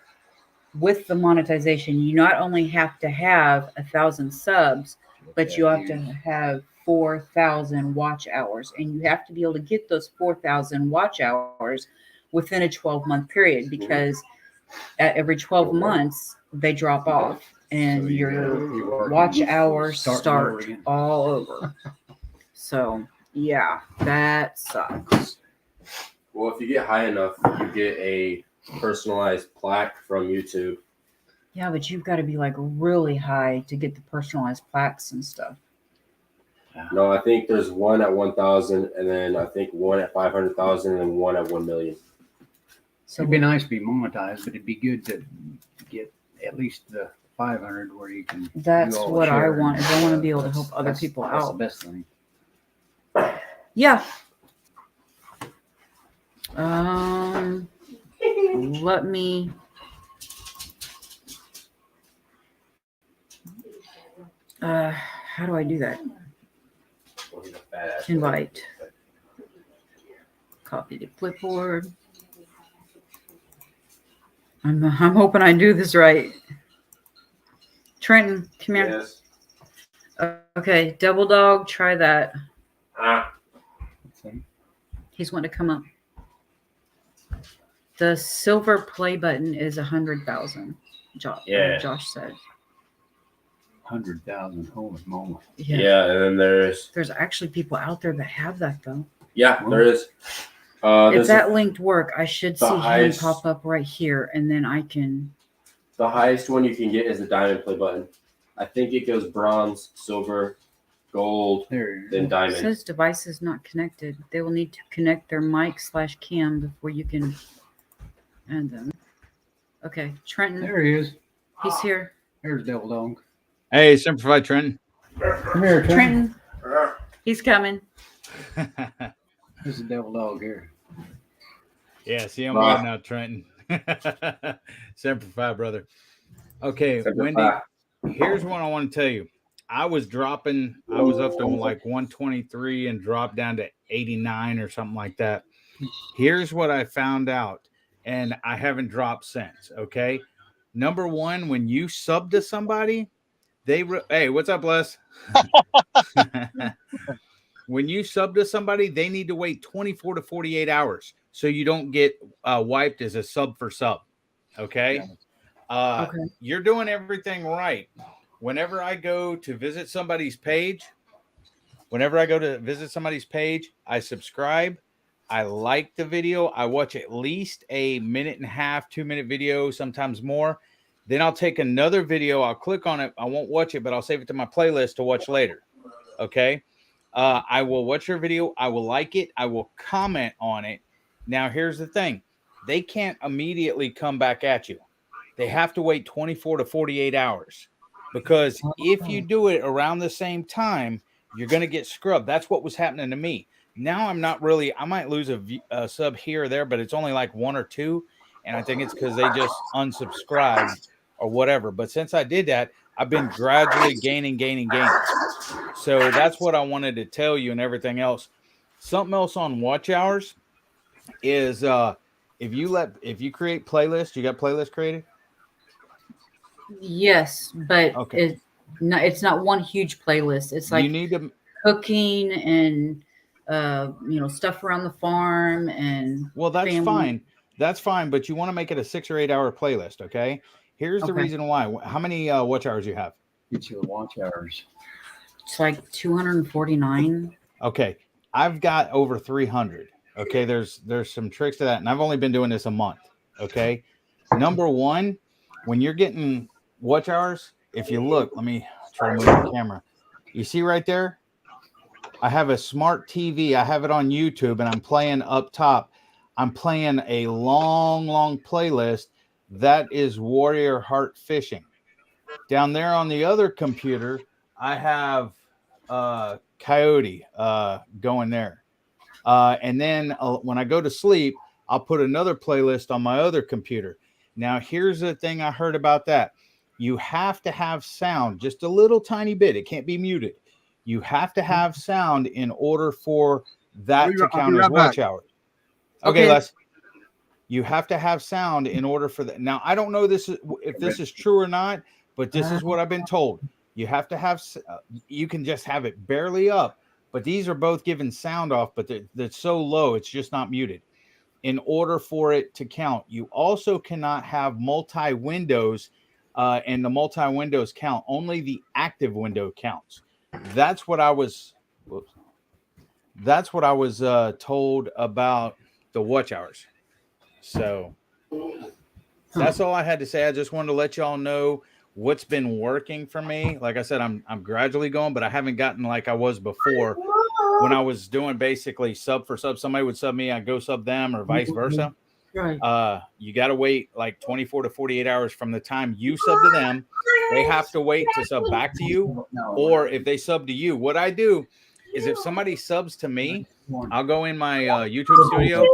with the monetization, you not only have to have 1,000 subs, but you have to have 4,000 watch hours, and you have to be able to get those 4,000 watch hours within a 12-month period, because at every 12 months they drop off, and So you your work watch and hours start start over again. all over. So Yeah, that sucks. Well, if you get high enough, you get a personalized plaque from YouTube. Yeah, but you've got to be like really high to get the personalized plaques and stuff. No, I think there's one at 1,000, and then I think one at 500,000, and one at 1 million. So It'd be nice to be monetized, but it'd be good to get at least the 500 where you can. that's do all the what I sharing. want. Is I want to be able to help other That's- people That's the out. best thing. Yeah. Let me. How do I do that? Invite. Copy to clipboard. I'm hoping I do this right. Trenton, come here. Yes. Okay, double dog, try that. Ah. See? He's wanting to come up. The silver play button is 100,000. Yeah. Josh said. 100,000. Holy moly. Yeah, and then there's There's actually people out there that have that though. there is. If There's that linked work, I should the see him highest- pop up right here, and then I can. the highest one you can get is the diamond play button. I think it goes bronze, silver, gold, There. then It diamond. says devices not connected. They will need to connect their mic/cam before you can add them. Okay, Trenton, There he is. he's here. There's Devil Dog. Hey, Simplified Trenton. Come here, Trent. Trenton, he's coming. This is Devil Dog here. Yeah, see, I'm Ah. waiting out Trenton. Simplified, brother. Okay, Semper Wendy, Fi. here's what I want to tell you. I was up to like 123 and dropped down to 89 or something like that. Here's what I found out, and I haven't dropped since. Okay. Number one, when you sub to somebody, hey, what's up, Les? When you sub to somebody, they need to wait 24 to 48 hours so you don't get wiped as a sub for sub. Okay. Okay. You're doing everything right. Whenever I go to visit somebody's page, I subscribe. I like the video. I watch at least a 1.5 2-minute video, sometimes more. Then I'll take another video. I'll click on it. I won't watch it, but I'll save it to my playlist to watch later. Okay. I will watch your video. I will like it. I will comment on it. Now, here's the thing. They can't immediately come back at you. They have to wait 24 to 48 hours because if you do it around the same time, you're going to get scrubbed. That's what was happening to me. Now I'm not really, I might lose a sub here or there, but it's only like 1 or 2. And I think it's because they just unsubscribed or whatever. But since I did that, I've been gradually gaining. So that's what I wanted to tell you and everything else. Something else on watch hours is if you create playlists, you got playlists created? Yes, but Okay. it's not one huge playlist. It's like you need to cooking and stuff around the farm and well, that's family. fine. That's fine, but you want to make it a 6 or 8 hour playlist, okay? Here's the Okay. reason why. How many watch hours you have? Get you the watch hours. It's like 249. Okay. I've got over 300. Okay, there's some tricks to that, and I've only been doing this a month. Okay. Number one, when you're getting watch hours, if you look, let me try to move the camera. You see right there? I have a smart TV. I have it on YouTube, and I'm playing up top. I'm playing a long playlist. That is Warrior Heart Fishing. Down there on the other computer, I have Coyote going there. And then when I go to sleep, I'll put another playlist on my other computer. Now, here's the thing I heard about that. You have to have sound, just a little tiny bit. It can't be muted. You have to have sound in order for that to count as watch hours. Okay, Okay. Les. You have to have sound in order for that. Now, I don't know if this is true or not, but this is what I've been told. You have to have, you can just have it barely up, but these are both giving sound off, but they're so low, it's just not muted. In order for it to count, you also cannot have multi-windows, and the multi-windows count. Only the active window counts. That's what I was, that's what I was told about the watch hours. So that's all I had to say. I just wanted to let y'all know what's been working for me. Like I said, I'm gradually going, but I haven't gotten like I was before when I was doing basically sub for sub. Somebody would sub me, I'd go sub them, or vice versa. Right. You got to wait like 24 to 48 hours from the time you sub to them. They have to wait to sub back to you, or if they sub to you. What I do is if somebody subs to me, I'll go in my YouTube studio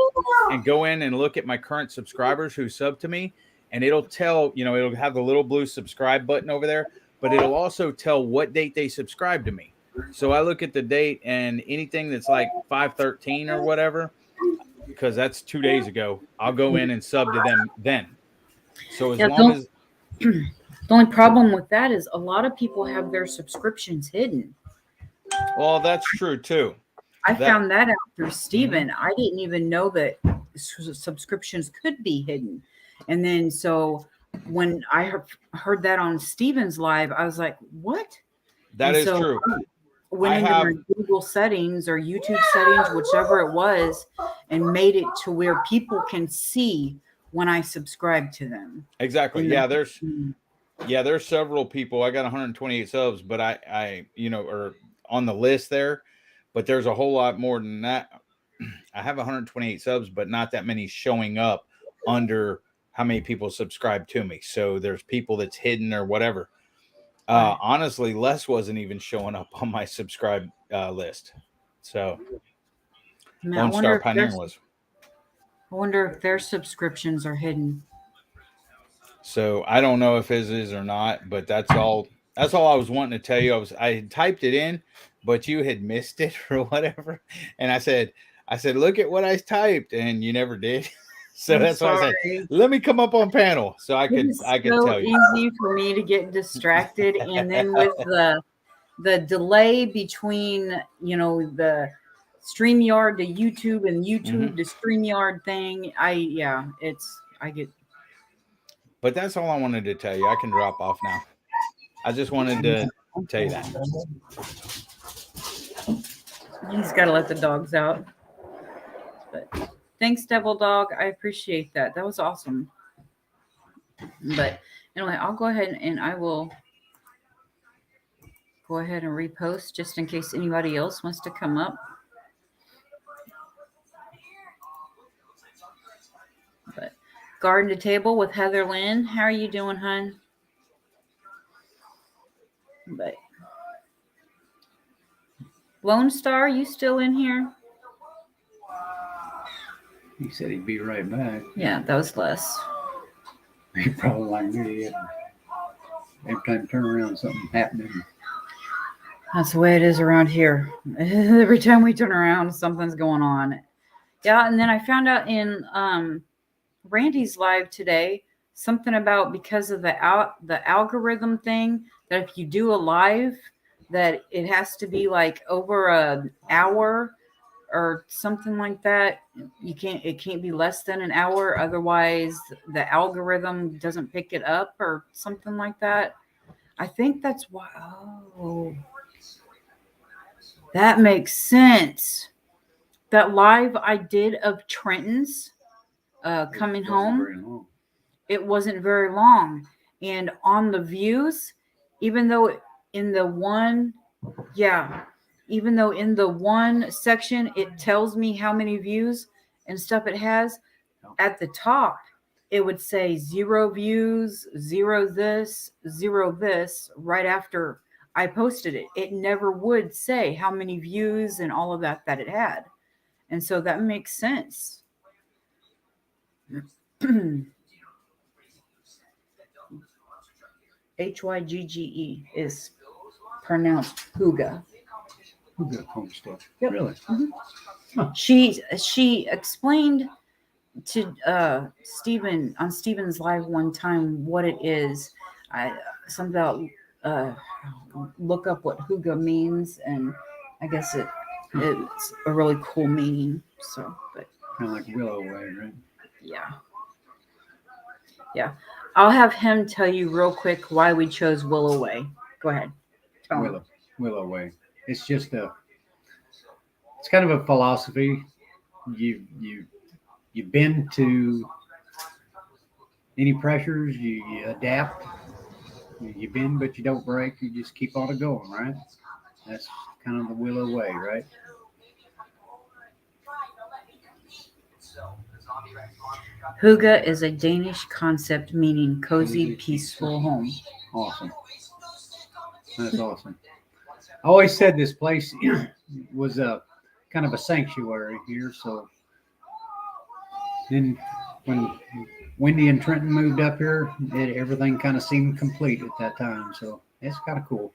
and go in and look at my current subscribers who sub to me, and it'll tell, it'll have the little blue subscribe button over there, but it'll also tell what date they subscribe to me. So I look at the date, and anything that's like 5/13 or whatever, because that's 2 days ago, I'll go in and sub to them then. So as long as the only problem with that is a lot of people have their subscriptions hidden. well, that's true too. I found that out through Steven. I didn't even know that subscriptions could be hidden. And then so when I heard that on Steven's live, I was like, what? That is true. Went into my Google settings or YouTube settings, whichever it was, and made it to where people can see when I subscribe to them. Exactly. Yeah, there's several people. I got 128 subs, but I are on the list there, but there's a whole lot more than that. I have 128 subs, but not that many showing up under how many people subscribe to me. So there's people that's hidden or whatever. Honestly, Les wasn't even showing up on my subscribe list. So Lone Star Pioneer was. I wonder if their subscriptions are hidden. So I don't know if his is or not, but that's all I was wanting to tell you. I had typed it in, but you had missed it or whatever. And I said, look at what I typed, and you never did. So that's why I said, let me come up on panel so I could tell you. It's so easy for me to get distracted, and then with the delay between the StreamYard to YouTube and YouTube to StreamYard thing, I get. But that's all I wanted to tell you. I can drop off now. I just wanted to tell you that. You just gotta let the dogs out. But thanks, Devil Dog. I appreciate that. That was awesome. But anyway, I'll go ahead and I will go ahead and repost just in case anybody else wants to come up. But Garden to Table with Heather Lynn. How are you doing, hon? But Lone Star, you still in here? He said he'd be right back. Yeah, that was Les. He probably like me. Every time I turn around, something happening. That's the way it is around here. Every time we turn around, something's going on. Yeah, and then I found out in Randy's live today something about because of the algorithm thing that if you do a live, that it has to be like over an hour or something like that. It can't be less than an hour, otherwise the algorithm doesn't pick it up or something like that. I think that's why. Oh, that makes sense. That live I did of Trenton's coming home, it wasn't very long, and on the views, even though in the one section it tells me how many views and stuff it has, at the top it would say 0 views, 0 this, 0 this right after I posted it. It never would say how many views and all of that it had. And so that makes sense. Hygge is pronounced Huga. Huga homestead. Yep. Really? Mhm. Huh. She explained to Stephen on Stephen's live one time what it is. Something about look up what Huga means, and I guess it's a really cool meaning. So, but Kind of like Willow Way, right? yeah. I'll have him tell you real quick why we chose Willow Way. Go ahead. Tell him. Willow Way. It's just it's kind of a philosophy. You bend to any pressures. You adapt. You bend, but you don't break. You just keep on it going, right? That's kind of the Willow way, right? Hygge is a Danish concept meaning cozy, peaceful home. Awesome. That's awesome. I always said this place was a kind of a sanctuary here. So then when Wendy and Trenton moved up here, everything kind of seemed complete at that time. So it's kind of cool.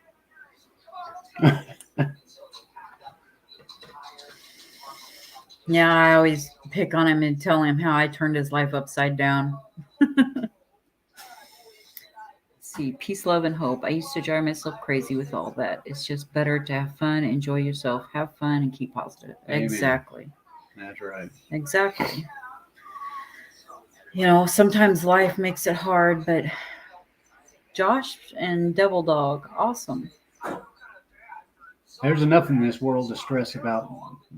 Yeah, I always pick on him and tell him how I turned his life upside down. See, peace, love, and hope. I used to drive myself crazy with all that. It's just better to have fun, enjoy yourself, have fun, and keep positive. Amen. Exactly. That's right. Exactly. You know, sometimes life makes it hard, but Josh and Devil Dog, awesome. There's enough in this world to stress about,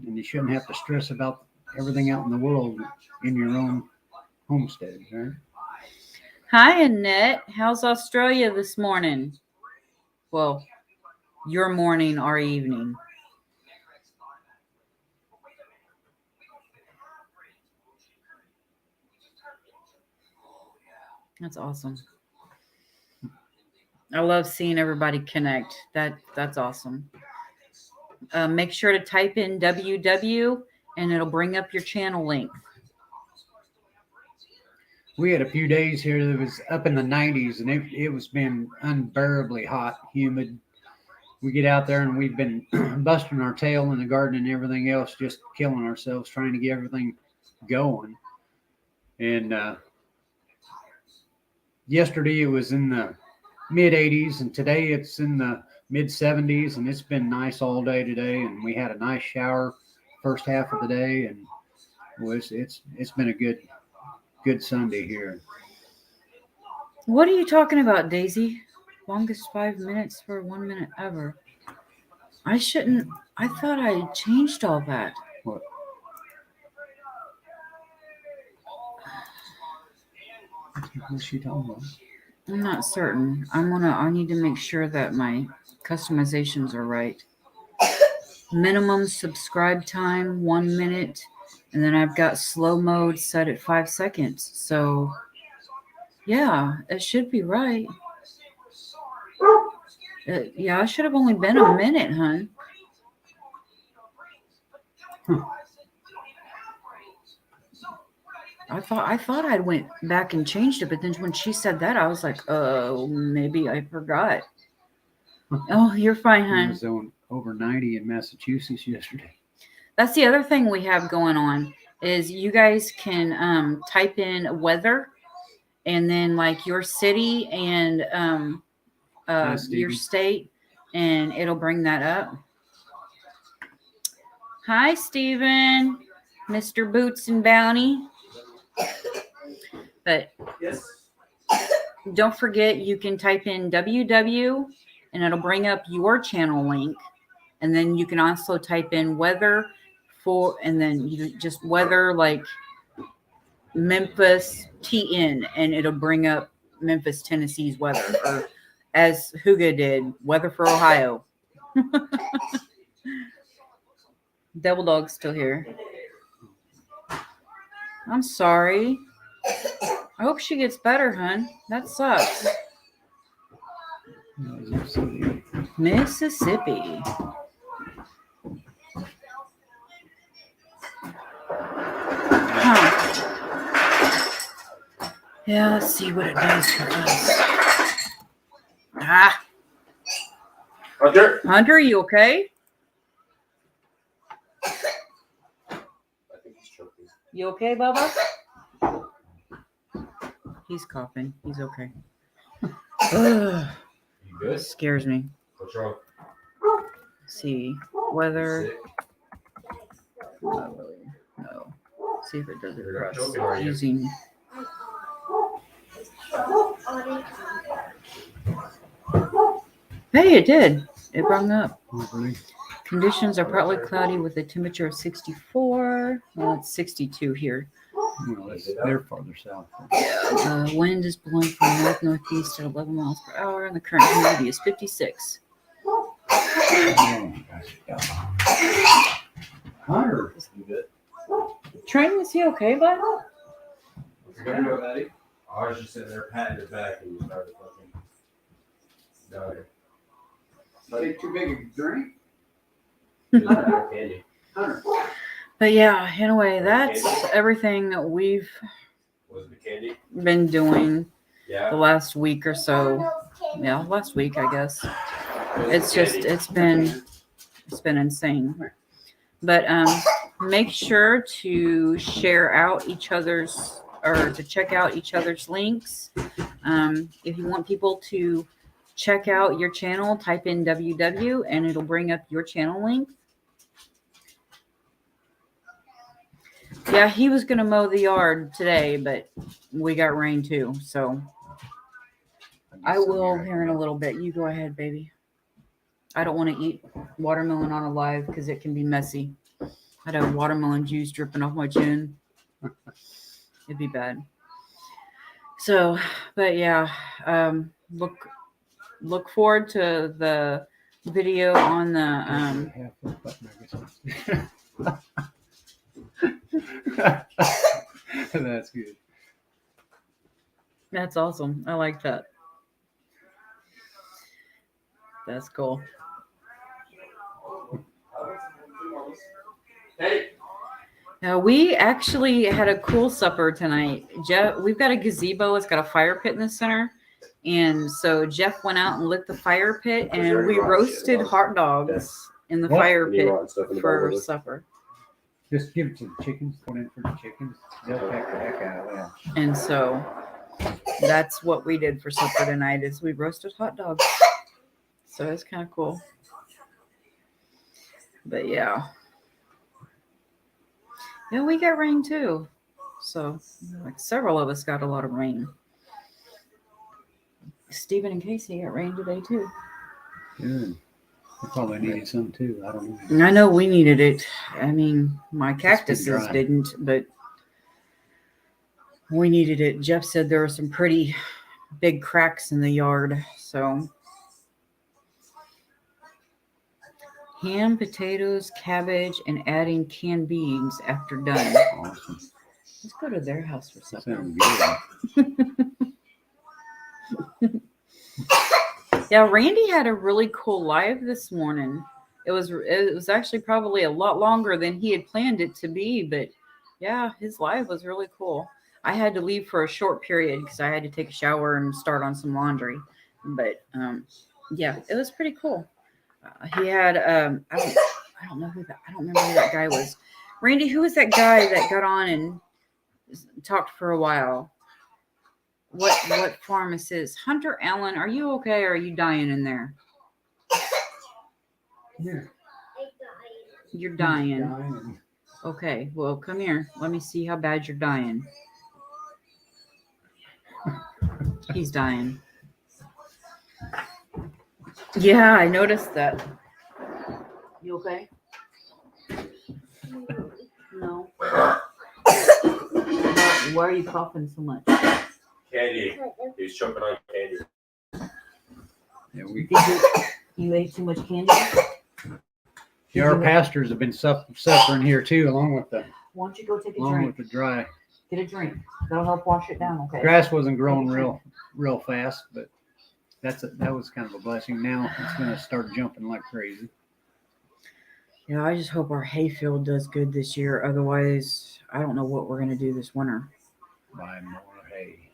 and you shouldn't have to stress about everything out in the world in your own homestead, right? Hi, Annette. How's Australia this morning? Well, your morning or evening. That's awesome. I love seeing everybody connect. That's awesome. Make sure to type in WW and it'll bring up your channel link. We had a few days here that was up in the 90s, and it was been unbearably hot, humid. We get out there and we've been busting our tail in the garden and everything else, just killing ourselves trying to get everything going. And yesterday it was in the mid 80s, and today it's in the mid 70s, and it's been nice all day today. And we had a nice shower first half of the day, and it's been a good Sunday here. What are you talking about, Daisy? Longest 5 minutes for 1 minute ever. I thought I changed all that. What? What's she talking about? I'm not certain. I need to make sure that my customizations are right. Minimum subscribe time, 1 minute. And then I've got slow mode set at 5 seconds. So yeah, it should be right. Yeah, I should have only been a minute, hun. I thought I'd went back and changed it, but then when she said that, I was like, oh, maybe I forgot. Oh, you're fine, It hun. was over 90 in Massachusetts yesterday. That's the other thing we have going on is you guys can type in weather and then like your city and Hi, your Stevie. state, and it'll bring that up. Hi, Steven, Mr. Boots and Bounty. But Yes. don't forget, you can type in WW and it'll bring up your channel link. And then you can also type in weather and then you just weather like Memphis TN, and it'll bring up Memphis, Tennessee's weather, or as Hygge did, weather for Ohio. Devil Dog's still here. I'm sorry. I hope she gets better, hun. That sucks. Mississippi. Huh. Yeah, let's see what it does for us. Ah, Hunter. Hunter, you okay? I think he's choking. You okay, Bubba? He's coughing. He's okay. Ugh, You good? scares me. What's wrong? Let's see. Weather. Sick? Not really. No. See if it does it You're for not us. joking, are you? Using. Hey, it did. It brought up. Conditions are partly cloudy with a temperature of 64. Well, it's 62 here. They're farther south. Wind is blowing from north-northeast at 11 miles per hour, and the current humidity is 56. Oh my gosh. Hunter. Training, is he okay, bud? I was just sitting there patting his back and you started fucking dying. Take too big a drink. Candy. Hunter. But yeah, anyway, that's everything that we've Was it candy? been doing the Yeah. last week or so. Yeah, last week, I guess. It's just, it's been insane. But make sure to share out each other's, or to check out each other's links. If you want people to check out your channel, type in WW and it'll bring up your channel link. Yeah, he was going to mow the yard today, but we got rain too. So I will here in a little bit. You go ahead, baby. I don't want to eat watermelon on alive because it can be messy. I'd have watermelon juice dripping off my chin. It'd be bad. So, but yeah, look forward to the video on the That's good. That's awesome. I like that. That's cool. Hey. Now we actually had a cool supper tonight. Jeff, we've got a gazebo. It's got a fire pit in the center. And so Jeff went out and lit the fire pit and we roasted hot dogs in the What? fire pit Stuff in the for bottom of it. supper. Just give it to the chickens. Put in for the chickens. They'll peck the heck out of that. And so that's what we did for supper tonight is we roasted hot dogs. So it's kind of cool. But yeah. Yeah, we got rain too. So like several of us got a lot of rain. Stephen and Casey got rain today too. Good. They probably needed some too. I don't know. I know we needed it. I mean, my It's been cactuses dry. didn't, but we needed it. Jeff said there were some pretty big cracks in the yard. So ham, potatoes, cabbage, and adding canned beans after done. Awesome. Let's go to their house for supper. Sounds good. Yeah, Randy had a really cool live this morning. It was actually probably a lot longer than he had planned it to be, but yeah, his live was really cool. I had to leave for a short period because I had to take a shower and start on some laundry. But yeah, it was pretty cool. He had I don't know who that I don't remember who that guy was. Randy, who was that guy that got on and talked for a while? What farm is his? Hunter Allen, are you okay or are you dying in there? Yeah. You're dying. Okay, well, come here. Let me see how bad you're dying. He's dying. Yeah, I noticed that. You okay? No. Why are you coughing so much? Candy. He's choking on candy. Yeah, we. You ate too much candy? Yeah, our pastors have been suffering here too, along with the Why don't you go take a drink? dry Get a drink. That'll help wash it down, okay? grass. Wasn't growing real fast, but that was kind of a blessing. Now it's going to start jumping like crazy. Yeah, I just hope our hayfield does good this year. Otherwise, I don't know what we're going to do this winter. Buy more hay.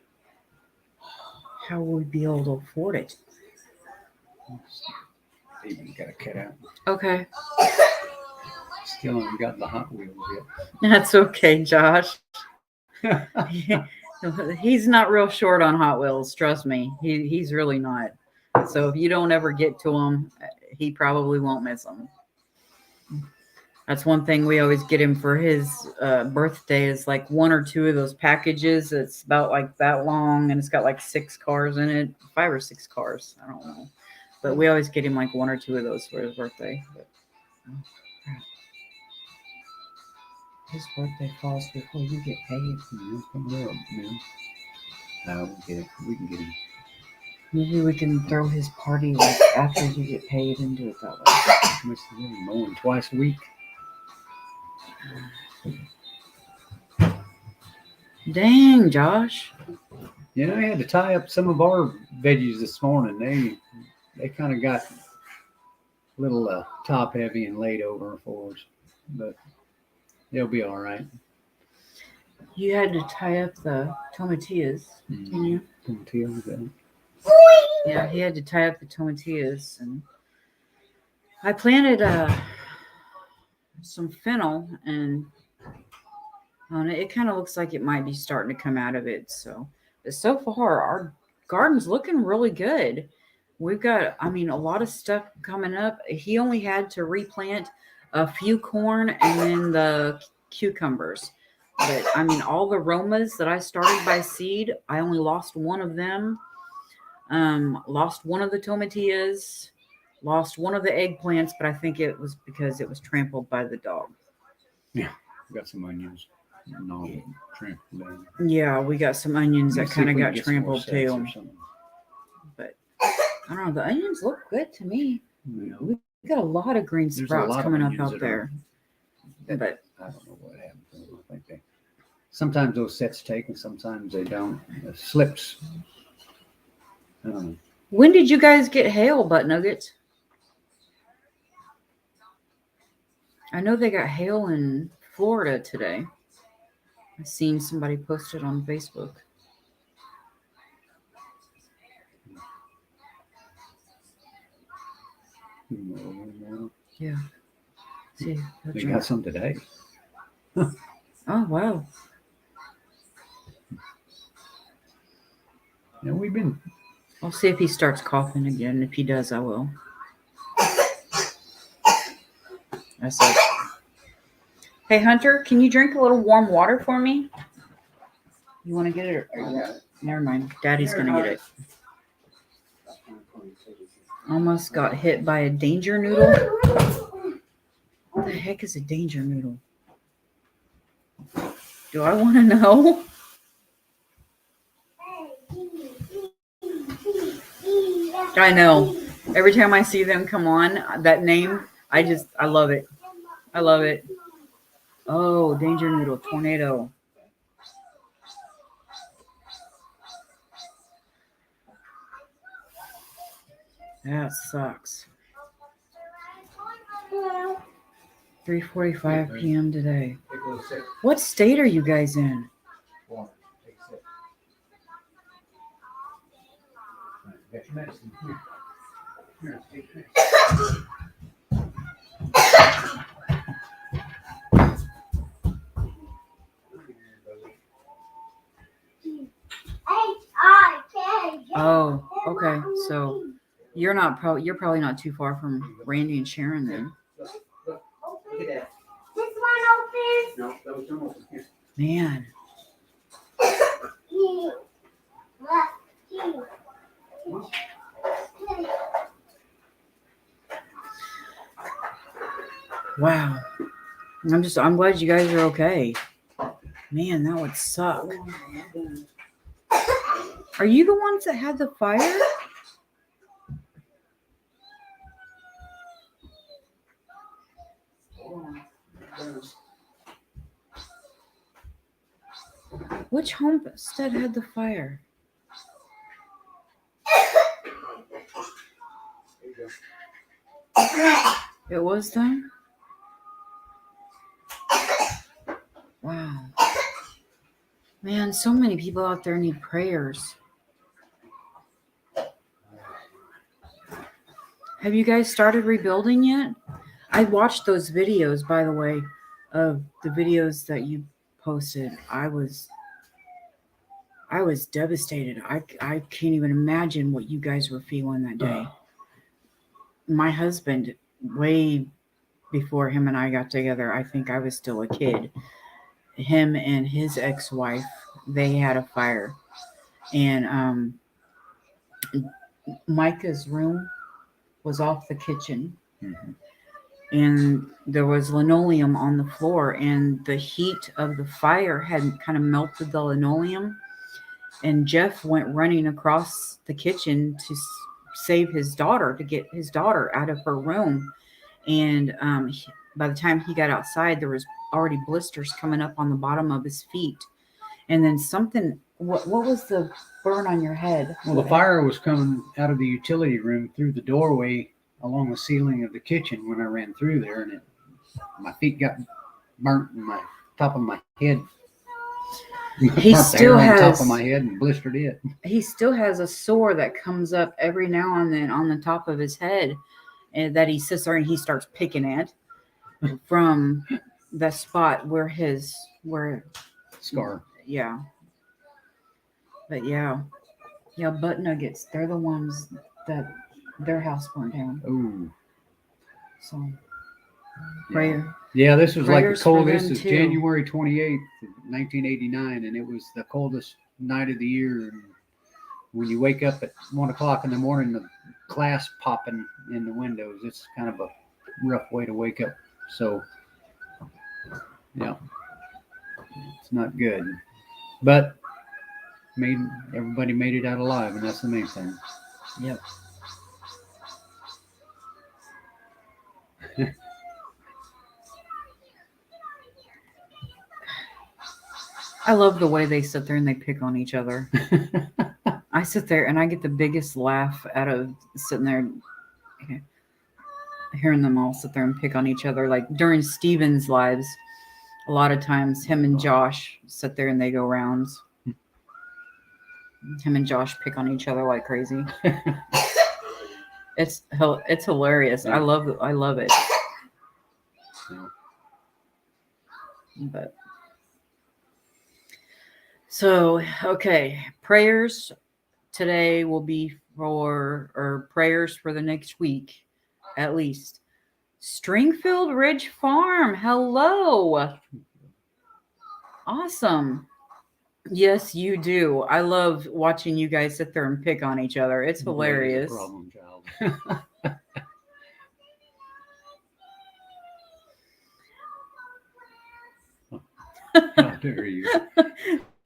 How will we be able to afford it? Even got to cut out. Okay. Still haven't got the Hot Wheels That's okay, Josh. yet. He's not real short on Hot Wheels. Trust me. He's really not. So if you don't ever get to him, he probably won't miss them. That's one thing we always get him for his birthday is like one or two of those packages. It's about like that long and it's got like 6 cars in it, 5 or 6 cars. I don't know. But we always get him like 1 or 2 of those for his birthday. But His birthday falls before you get paid. We can get him. Maybe we can throw his party like after you get paid and do it that way. How much is he mowing twice a week? Dang, Josh. You know, I had to tie up some of our veggies this morning. They kind of got a little top heavy and laid over for us, but they'll be all right. You had to tie up the tomatillas, didn't you? Tortillas, eh? Yeah, he had to tie up the tomatillas, and I planted some fennel, and it kind of looks like it might be starting to come out of it. But so far our garden's looking really good. We've got, a lot of stuff coming up. He only had to replant a few corn and then the cucumbers. But all the Romas that I started by seed, I only lost one of them. Lost one of the tomatillas, lost one of the eggplants, but I think it was because it was trampled by the dog. We got some onions. No, trampled down. Yeah, we got some onions that Let's see if kind of we got can get some more trampled sets too. or something. But I don't know, the onions look good to me. You know, We got a lot of green There's a sprouts lot of coming up onions out that there. But I don't know what happened to them. I think sometimes those sets take and sometimes they don't. It slips. I don't know. when did you guys get hail, Butt Nuggets? I know they got hail in Florida today. I seen somebody post it on Facebook. Yeah. See, We got some today. oh wow. Yeah, we've been. I'll see if he starts coughing again. If he does, I will. I said, hey Hunter, can you drink a little warm water for me? You want to get it? Never mind. Daddy's gonna get it. Almost got hit by a danger noodle. What the heck is a danger noodle? Do I want to know? I know. Every time I see them come on, that name, I love it. I love it. Oh, danger noodle, tornado. That sucks. 3:45 p.m. today. What state are you guys in? Oh, okay. So you're probably not too far from Randy and Sharon then. Man. Wow. I'm glad you guys are okay. Man, that would suck. Are you the ones that had the fire? Which homestead had the fire? It was them? Wow. Man, so many people out there need prayers. Have you guys started rebuilding yet? I watched those videos, by the way, of the videos that you posted. I was devastated. I can't even imagine what you guys were feeling that day. My husband, way before him and I got together, I think I was still a kid. Him and his ex-wife, they had a fire. And Micah's room was off the kitchen. Mm-hmm. and there was linoleum on the floor, and the heat of the fire had kind of melted the linoleum. And Jeff went running across the kitchen to save his daughter, to get his daughter out of her room. And by the time he got outside, there was already blisters coming up on the bottom of his feet. And then something, what was the burn on your head? Well, the fire was coming out of the utility room through the doorway along the ceiling of the kitchen when I ran through there, and my feet got burnt in my top of my head. He Burnt the hair still on top has- of my head and blistered it. He still has a sore that comes up every now and then on the top of his head, and that he sits there and he starts picking at from the spot where Scar. yeah. But yeah, butt nuggets, they're the ones that their house burned down. Oh, So prayer. yeah. This was like the Prayers for coldest. them, This is too. January 28th, 1989, and it was the coldest night of the year. And when you wake up at 1 o'clock in the morning, the glass popping in the windows, it's kind of a rough way to wake up. So, yeah, it's not good. But everybody made it out alive, and that's the main thing. Yep. I love the way they sit there and they pick on each other. I sit there and I get the biggest laugh out of sitting there hearing them all sit there and pick on each other. Like during Steven's lives, a lot of times him and Josh sit there and they go rounds. Him and Josh pick on each other like crazy. It's hilarious. I love it. Yeah. But so, okay, prayers today will be or prayers for the next week, at least. Stringfield Ridge Farm. Hello. Awesome. Yes, you do. I love watching you guys sit there and pick on each other. It's hilarious. Problem child. How dare you?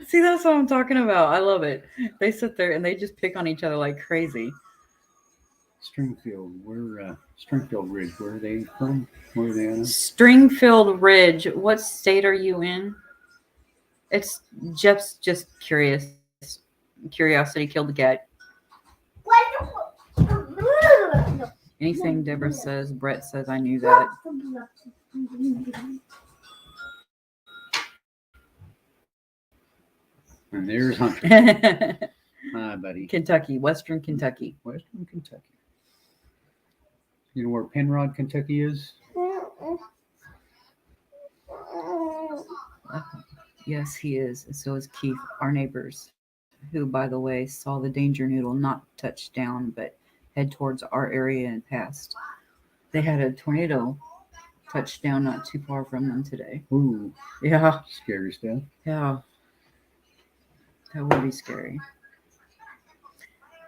See, that's what I'm talking about. I love it. They sit there and they just pick on each other like crazy. Stringfield, Stringfield Ridge, where are they from? Where are they at? Stringfield Ridge. What state are you in? It's Jeff's just curious. Curiosity killed the cat. Anything Deborah says, Brett says, I knew that. And there's Hunter. Hi, buddy. Kentucky, Western Kentucky. Western Kentucky. You know where Penrod, Kentucky is? Yes, he is. And so is Keith, our neighbors, who, by the way, saw the danger noodle not touch down, but head towards our area and passed. They had a tornado touch down not too far from them today. Ooh, Yeah, scary stuff. yeah. That would be scary.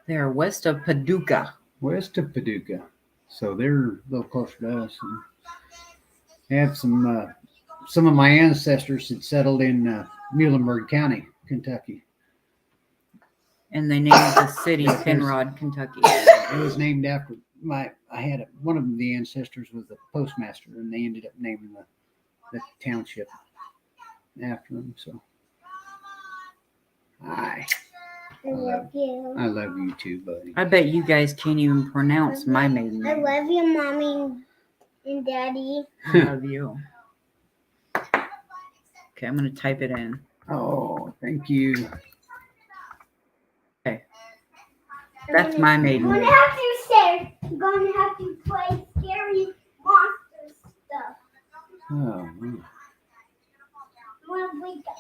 They are west of Paducah. West of Paducah. So they're a little closer to us. And they have some of my ancestors had settled in Muhlenberg County, Kentucky. And they named the city Penrod, Kentucky. It was named after one of the ancestors was the postmaster, and they ended up naming the township after him. So I love you. I love you too, buddy. I bet you guys can't even pronounce my maiden I name. love you, Mommy and Daddy. I love you. Okay, I'm going to type it in. Oh, thank you. That's my maiden I'm name. gonna have to stay. I'm gonna have to play scary monster stuff. Oh, man. I'm gonna blink the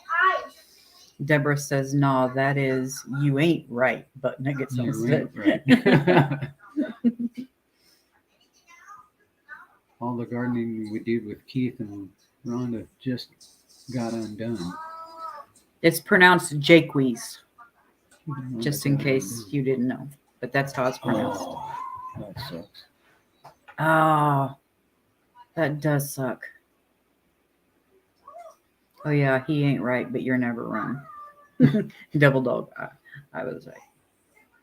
eyes. Deborah says, "Nah, that is you ain't right." But Nuggets You're said, right. All the gardening we did with Keith and Rhonda just got undone. "It's pronounced Jaques." Just in case you didn't know, but that's how it's pronounced. Oh, that sucks. Ah, That does suck. Oh yeah, he ain't right, but you're never wrong. Double dog. I was right.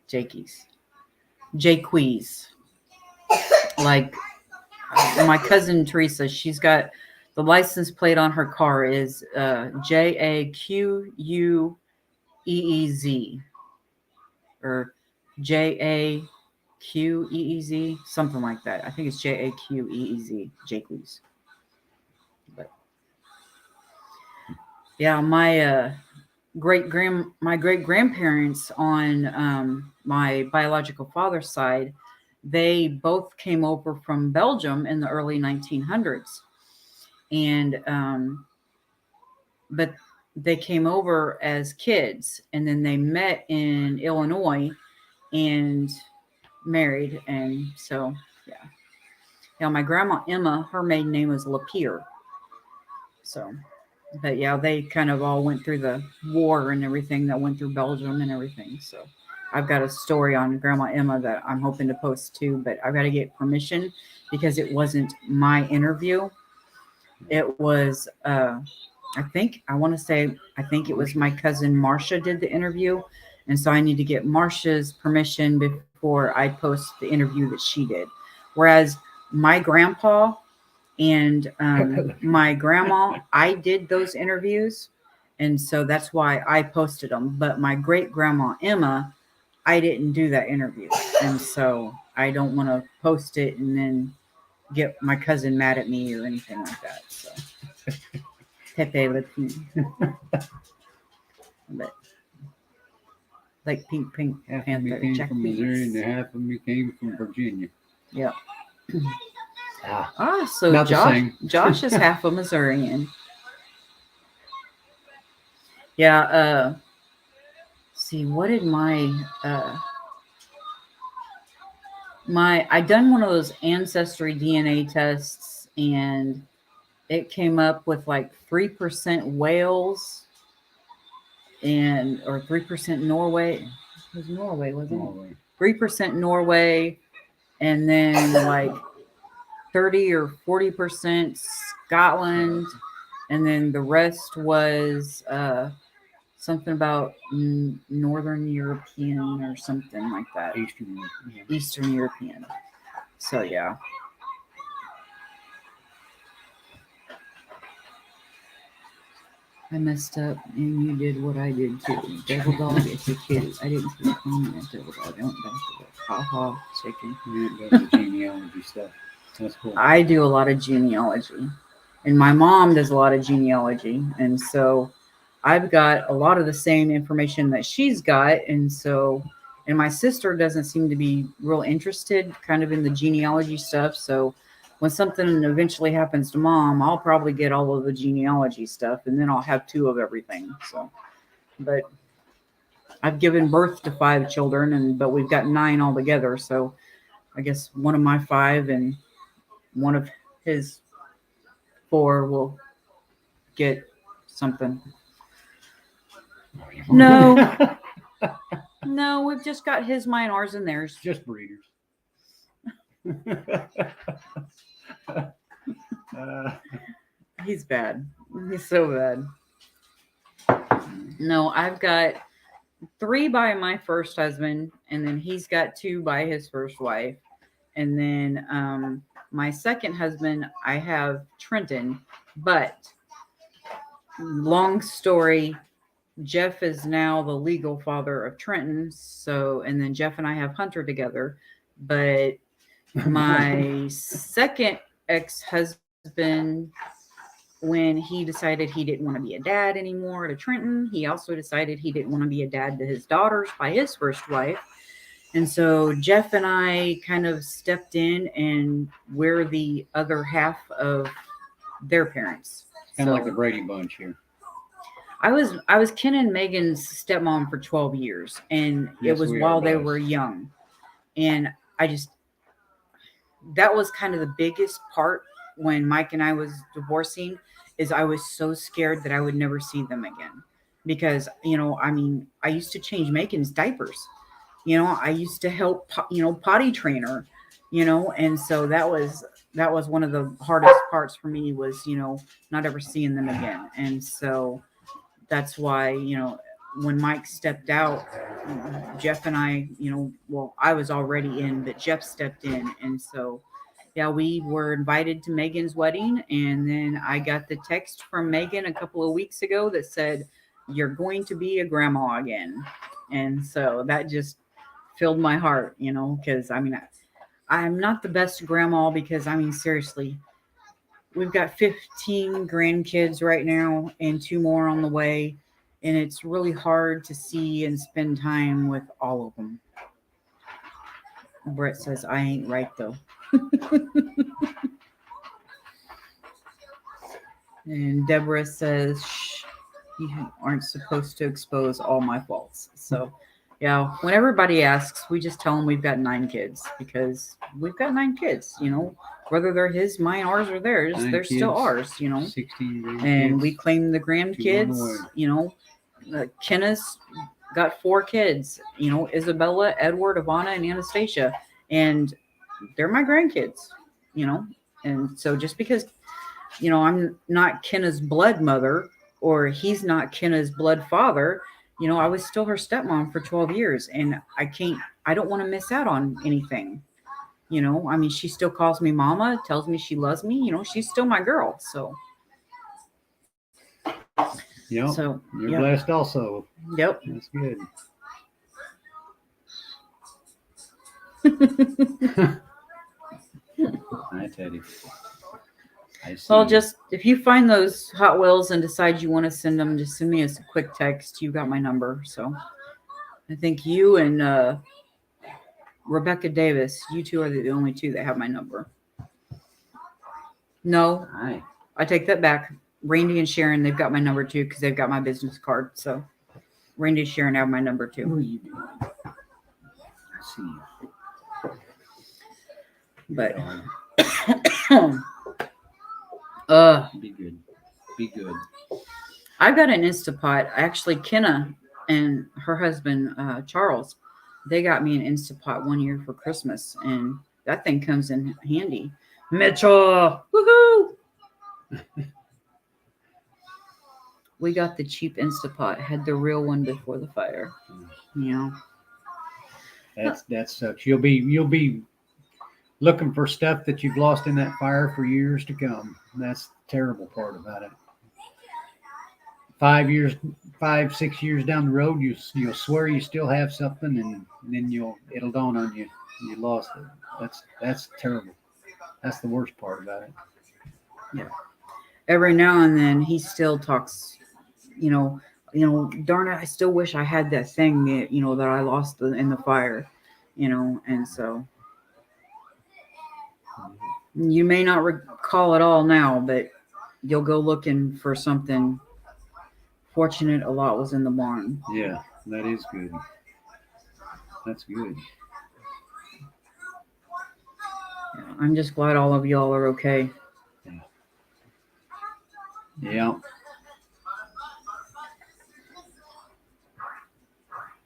Jakey's. Jaquees. Like my cousin Teresa, she's got the license plate on her car is JAQUEEZ or JAQEEZ, something like that. I think it's JAQEEZ, Jaquees. But yeah, my great grandparents on my biological father's side, they both came over from Belgium in the early 1900s, and but they came over as kids, and then they met in Illinois and married, and so yeah, my grandma Emma, her maiden name was Lapierre. So, but yeah, they kind of all went through the war and everything that went through Belgium and everything. So I've got a story on Grandma Emma that I'm hoping to post too, but I've got to get permission because it wasn't my interview. It was, I think it was my cousin Marcia did the interview. And so I need to get Marcia's permission before I post the interview that she did. Whereas my grandpa and my grandma, I did those interviews. And so that's why I posted them. But my great grandma Emma, I didn't do that interview. And so I don't want to post it and then get my cousin mad at me or anything like that. So Pepe Le Pew. But like Pink Half of Panther. me came Jack from Missouri and Beans. half of me came from Virginia. Yeah. Ah, So not the Josh, same. Josh is half a Missourian. Yeah. See, what did I done one of those ancestry DNA tests, and it came up with like 3% Wales or 3% Norway. It was Norway, wasn't it? Norway. 3% Norway, and then like 30 or 40% Scotland, and then the rest was something about Northern European or something like that. Eastern European. So yeah. I messed up and you did what I did too. Devil dog, it's a kitty. I didn't see the comment. Devil dog, don't back. Ha ha, chicken. You got the genealogy stuff. That's cool. I do a lot of genealogy, and my mom does a lot of genealogy, and so I've got a lot of the same information that she's got, and my sister doesn't seem to be real interested kind of in the genealogy stuff. So when something eventually happens to mom, I'll probably get all of the genealogy stuff, and then I'll have 2 of everything. So, but I've given birth to 5 children, but we've got 9 altogether. So I guess one of my 5 and one of his 4 will get something. No. No, we've just got his, mine, ours, and theirs. Just breeders. He's bad. He's so bad. No, I've got 3 by my first husband, and then he's got 2 by his first wife. And then my second husband, I have Trenton. But long story, Jeff is now the legal father of Trenton. So, and then Jeff and I have Hunter together. But my second ex-husband, when he decided he didn't want to be a dad anymore to Trenton, he also decided he didn't want to be a dad to his daughters by his first wife. And so Jeff and I kind of stepped in, and we're the other half of their parents. Kind of like the Brady Bunch here. I was Ken and Megan's stepmom for 12 years, and Yes, it was we while are they both. were young. And that was kind of the biggest part when Mike and I was divorcing, is I was so scared that I would never see them again. Because, I used to change Megan's diapers. I used to help, potty train her, and so that was that was one of the hardest parts for me was, not ever seeing them again. And so that's why, when Mike stepped out, Jeff and I, well, I was already in, but Jeff stepped in. And so, yeah, we were invited to Megan's wedding. And then I got the text from Megan a couple of weeks ago that said, "You're going to be a grandma again." And so that just filled my heart, because I'm not the best grandma because, seriously, we've got 15 grandkids right now and 2 more on the way. And it's really hard to see and spend time with all of them. Brett says, "I ain't right, though." And Deborah says, "Shh, you aren't supposed to expose all my faults." So, yeah, when everybody asks, we just tell them we've got 9 kids because we've got 9 kids, whether they're his, mine, ours, or theirs, 9 they're still kids, ours, 16 grandkids. and we claim the 2 on the grandkids, Kenna's got 4 kids, Isabella, Edward, Ivana, and Anastasia, and they're my grandkids, and so just because, I'm not Kenna's blood mother or he's not Kenna's blood father, I was still her stepmom for 12 years, and I don't want to miss out on anything. She still calls me mama, tells me she loves me, she's still my girl. So, Yep. so You're yep. blessed also. Yep. That's good. Hi, Teddy. I see. Well, just if you find those Hot Wheels and decide you want to send them, just send me a quick text. You got my number. So I think you and Rebecca Davis, you two are the only 2 that have my number. No, Hi. I take that back. Randy and Sharon, they've got my number too because they've got my business card. So Randy and Sharon have my number What too. are you doing? I see you. But Be good. Be good. I've got an Instapot. Actually, Kenna and her husband, Charles, they got me an Instapot one year for Christmas, and that thing comes in handy. Mitchell! Woohoo! We got the cheap Instapot, had the real one before the fire. That sucks. You'll be looking for stuff that you've lost in that fire for years to come. That's the terrible part about it. 5, 6 years down the road, you'll swear you still have something, and then it'll dawn on you lost it. That's terrible. That's the worst part about it. Yeah. Every now and then he still talks, darn it, I still wish I had that thing that, that I lost in the fire, and so you may not recall it all now, but you'll go looking for something. Fortunate a lot was in the barn. Yeah, that is good. That's good. Yeah, I'm just glad all of y'all are okay. Yeah.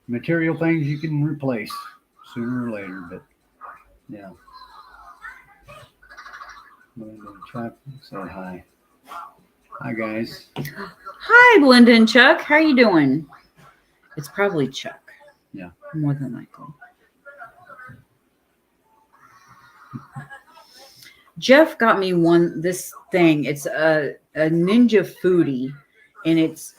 Material things you can replace sooner or later, but yeah. Chuck said hi. Hi, guys. Hi, Belinda and Chuck. How you doing? It's probably Chuck. Yeah. More than likely. Jeff got me this thing. It's a Ninja Foodie, and it's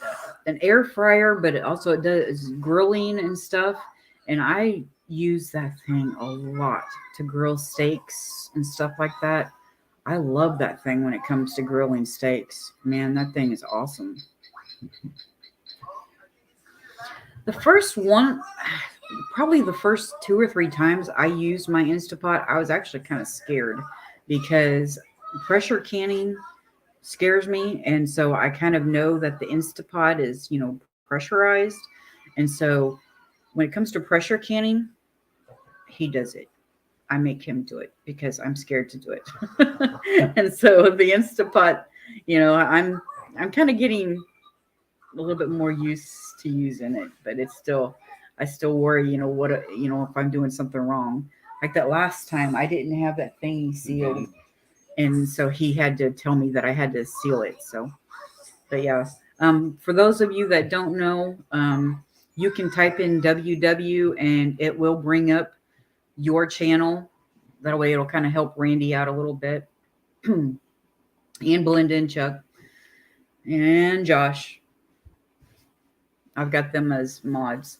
an air fryer, but it does grilling and stuff. And I use that thing a lot to grill steaks and stuff like that. I love that thing when it comes to grilling steaks. Man, that thing is awesome. The first one, probably the first 2 or 3 times I used my Instapot, I was actually kind of scared because pressure canning scares me. And so I kind of know that the Instapot is, pressurized. And so when it comes to pressure canning, he does it. I make him do it because I'm scared to do it. And so the Instapot, I'm kind of getting a little bit more used to using it, but I still worry, if I'm doing something wrong. Like that last time I didn't have that thingy sealed and so he had to tell me that I had to seal it. So, but yeah, for those of you that don't know, you can type in WW and it will bring up your channel. That way it'll kind of help Randy out a little bit. And Belinda and Chuck and Josh. I've got them as mods.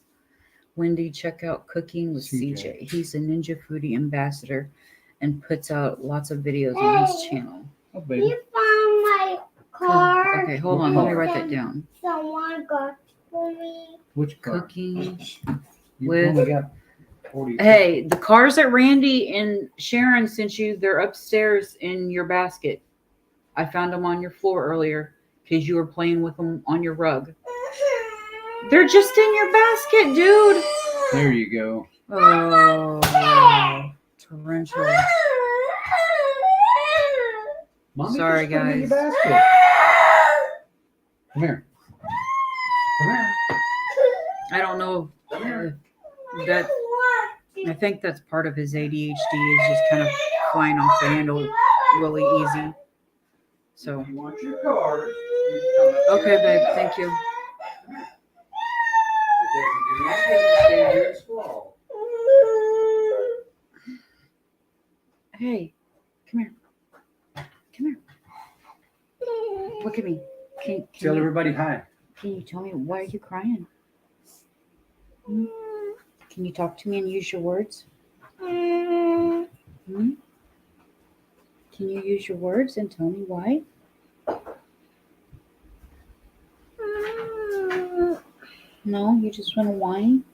Wendy, check out Cooking with CJ. He's a Ninja Foodie ambassador and puts out lots of videos on his channel. Oh, baby. You found my car. Okay, hold on. Let me write that down. Someone got for me. Which car? Cooking. You with- only got 40. Hey, the cars that Randy and Sharon sent you, they're upstairs in your basket. I found them on your floor earlier because you were playing with them on your rug. They're just in your basket, dude. There you go. Oh, torrential. Mommy Sorry, just put 'em in your guys. basket. Come here. Come here. I don't know if that. I think that's part of his ADHD is just kind of flying off the handle really easy. So, You want your card? okay, babe. Thank you. Hey, come here. Come here. Look at me. Tell everybody hi. Can you tell me why are you crying? Hmm? Can you talk to me and use your words? Hmm? Can you use your words and tell me why? No, you just want to whine?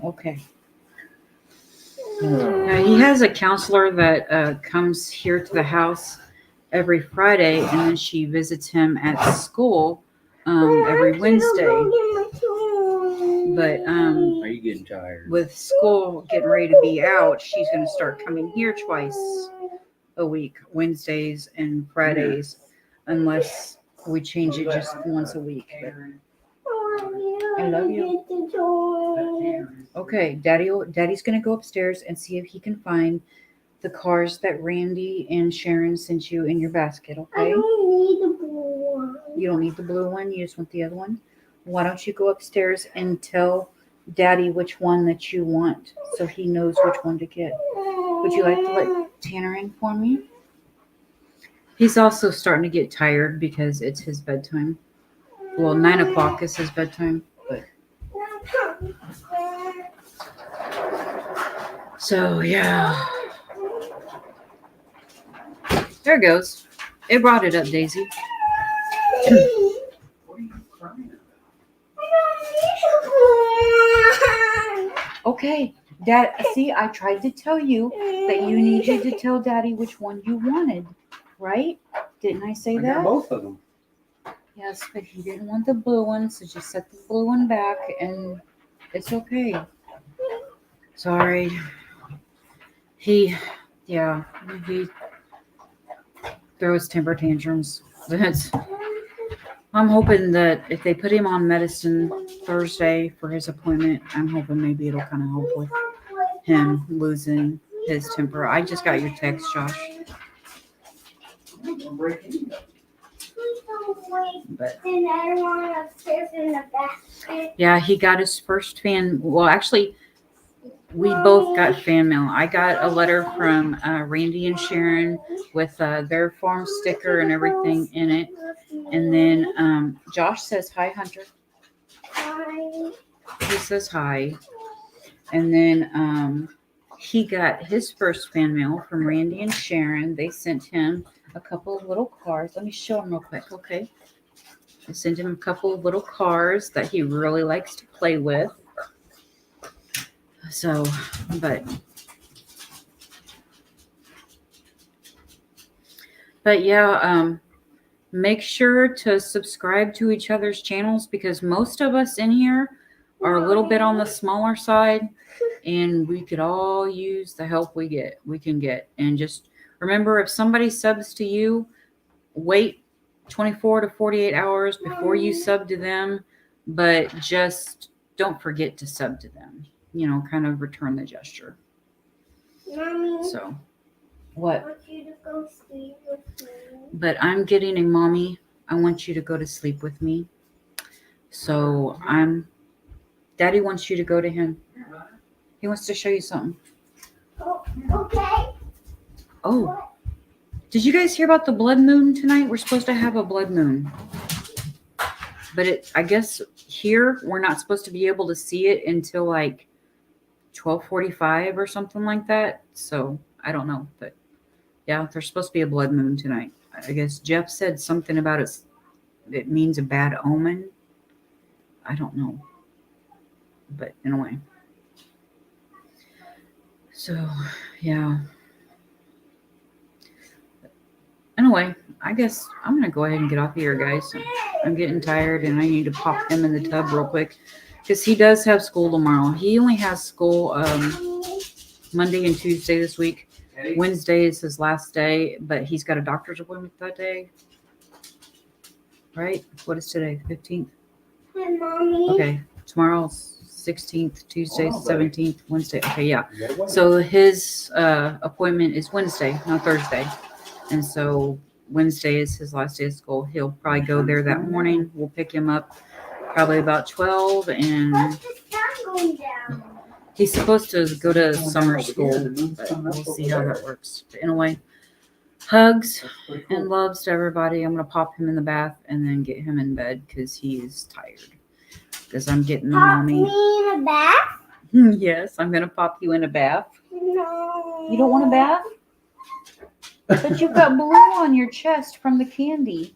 Okay. He has a counselor that comes here to the house every Friday, and then she visits him at school every Wednesday. But Are you getting tired? with school getting ready to be out, she's going to start coming here twice a week, Wednesdays and Fridays, unless we change it just once a week. But, I love you. okay, Daddy's going to go upstairs and see if he can find the cars that Randy and Sharon sent you in your basket. I Okay, don't need the blue one. you don't need the blue one. You just want the other one. Why don't you go upstairs and tell Daddy which one that you want so he knows which one to get? Would you like to let Tanner in for me? He's also starting to get tired because it's his bedtime. Well, 9 o'clock is his bedtime. But so yeah, there it goes. It brought it up, Daisy. What are you crying about? Okay, Dad. See, I tried to tell you that you needed to tell Daddy which one you wanted, right? Didn't I say I that? got both of them. Yes, but he didn't want the blue one, so just set the blue one back, and it's okay. Sorry. He throws temper tantrums. I'm hoping that if they put him on medicine Thursday for his appointment, I'm hoping maybe it'll kind of help with him losing his temper. I just got your text, Josh. But And I want upstairs in the basket. yeah, he got his first fan. Well, actually, we both got fan mail. I got a letter from Randy and Sharon with their farm sticker and everything in it. And then Josh says, hi, Hunter. He says hi. And then he got his first fan mail from Randy and Sharon. They sent him a couple of little cards. Let me show him real quick, okay? They sent him a couple of little cars that he really likes to play with. So, but yeah, make sure to subscribe to each other's channels because most of us in here are a little bit on the smaller side, and we could all use the help we can get. And just remember, if somebody subs to you, wait 24 to 48 hours before you sub to them, but just don't forget to sub to them. You know, kind of return the gesture. Mommy. So, I What? want you to go sleep with me. But I'm getting a mommy. I want you to go to sleep with me. So Daddy wants you to go to him. He wants to show you something. Oh, okay. Oh, did you guys hear about the blood moon tonight? We're supposed to have a blood moon. But I guess here we're not supposed to be able to see it until like 12:45 or something like that. So I don't know. But yeah, there's supposed to be a blood moon tonight. I guess Jeff said something about it means a bad omen. I don't know. But anyway. So, yeah. Anyway, I guess I'm going to go ahead and get off here, guys. I'm getting tired and I need to pop him in the tub real quick because he does have school tomorrow. He only has school Monday and Tuesday this week. Wednesday is his last day, but he's got a doctor's appointment that day. Right? What is today? 15th? Hi, Mommy. Okay. Tomorrow's 16th, Tuesday, Oh, buddy. 17th, Wednesday. Okay, yeah. You gotta wait. So his appointment is Wednesday, not Thursday. And so Wednesday is his last day of school. He'll probably go there that morning. We'll pick him up probably about 12. And What's the sun going down? he's supposed to go to summer school. But we'll see how that works. But anyway, hugs and loves to everybody. I'm going to pop him in the bath and then get him in bed because he's tired. Because I'm getting the Pop mommy. me in a bath? Yes, I'm going to pop you in a bath. No. You don't want a bath? But you've got blue on your chest from the candy.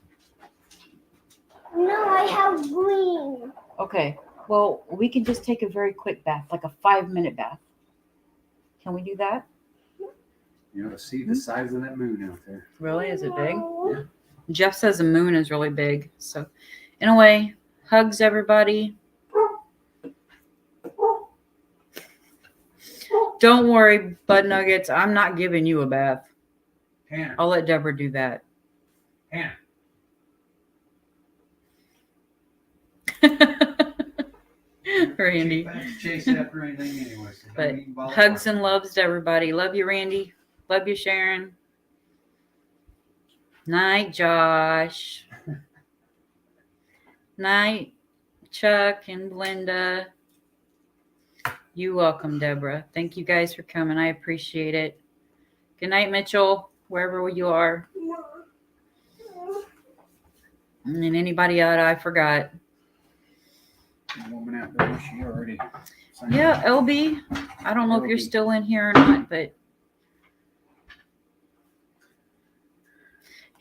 No, I have green. Okay. Well, we can just take a very quick bath, like a 5-minute bath. Can we do that? You ought to see the size of that moon out there. Really? Is it big? No. Jeff says the moon is really big. So, anyway, hugs everybody. Don't worry, Bud Nuggets. I'm not giving you a bath. Hannah, I'll let Deborah do that. Hannah. Randy. Chase after anything anyway. So But don't even bother hugs talking. and loves to everybody. Love you, Randy. Love you, Sharon. Night, Josh. Night, Chuck and Belinda. You welcome, Deborah. Thank you guys for coming. I appreciate it. Good night, Mitchell, wherever you are. No. And anybody out I forgot. The woman out there, she already. signed Yeah, up. LB. I don't know if you're LB. still in here or not, but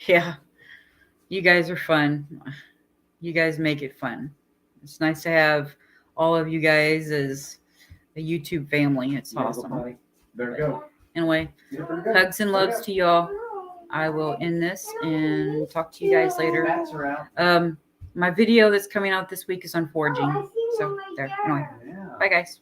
yeah, you guys are fun. You guys make it fun. It's nice to have all of you guys as a YouTube family. It's You gotta go awesome. potty. Better go. Anyway, Yeah, better go. hugs and loves to y'all. I will end this and talk to you guys later. Bats are out. My video that's coming out this week is on foraging. Oh, I see So one right there. there. Anyway, Yeah. bye guys.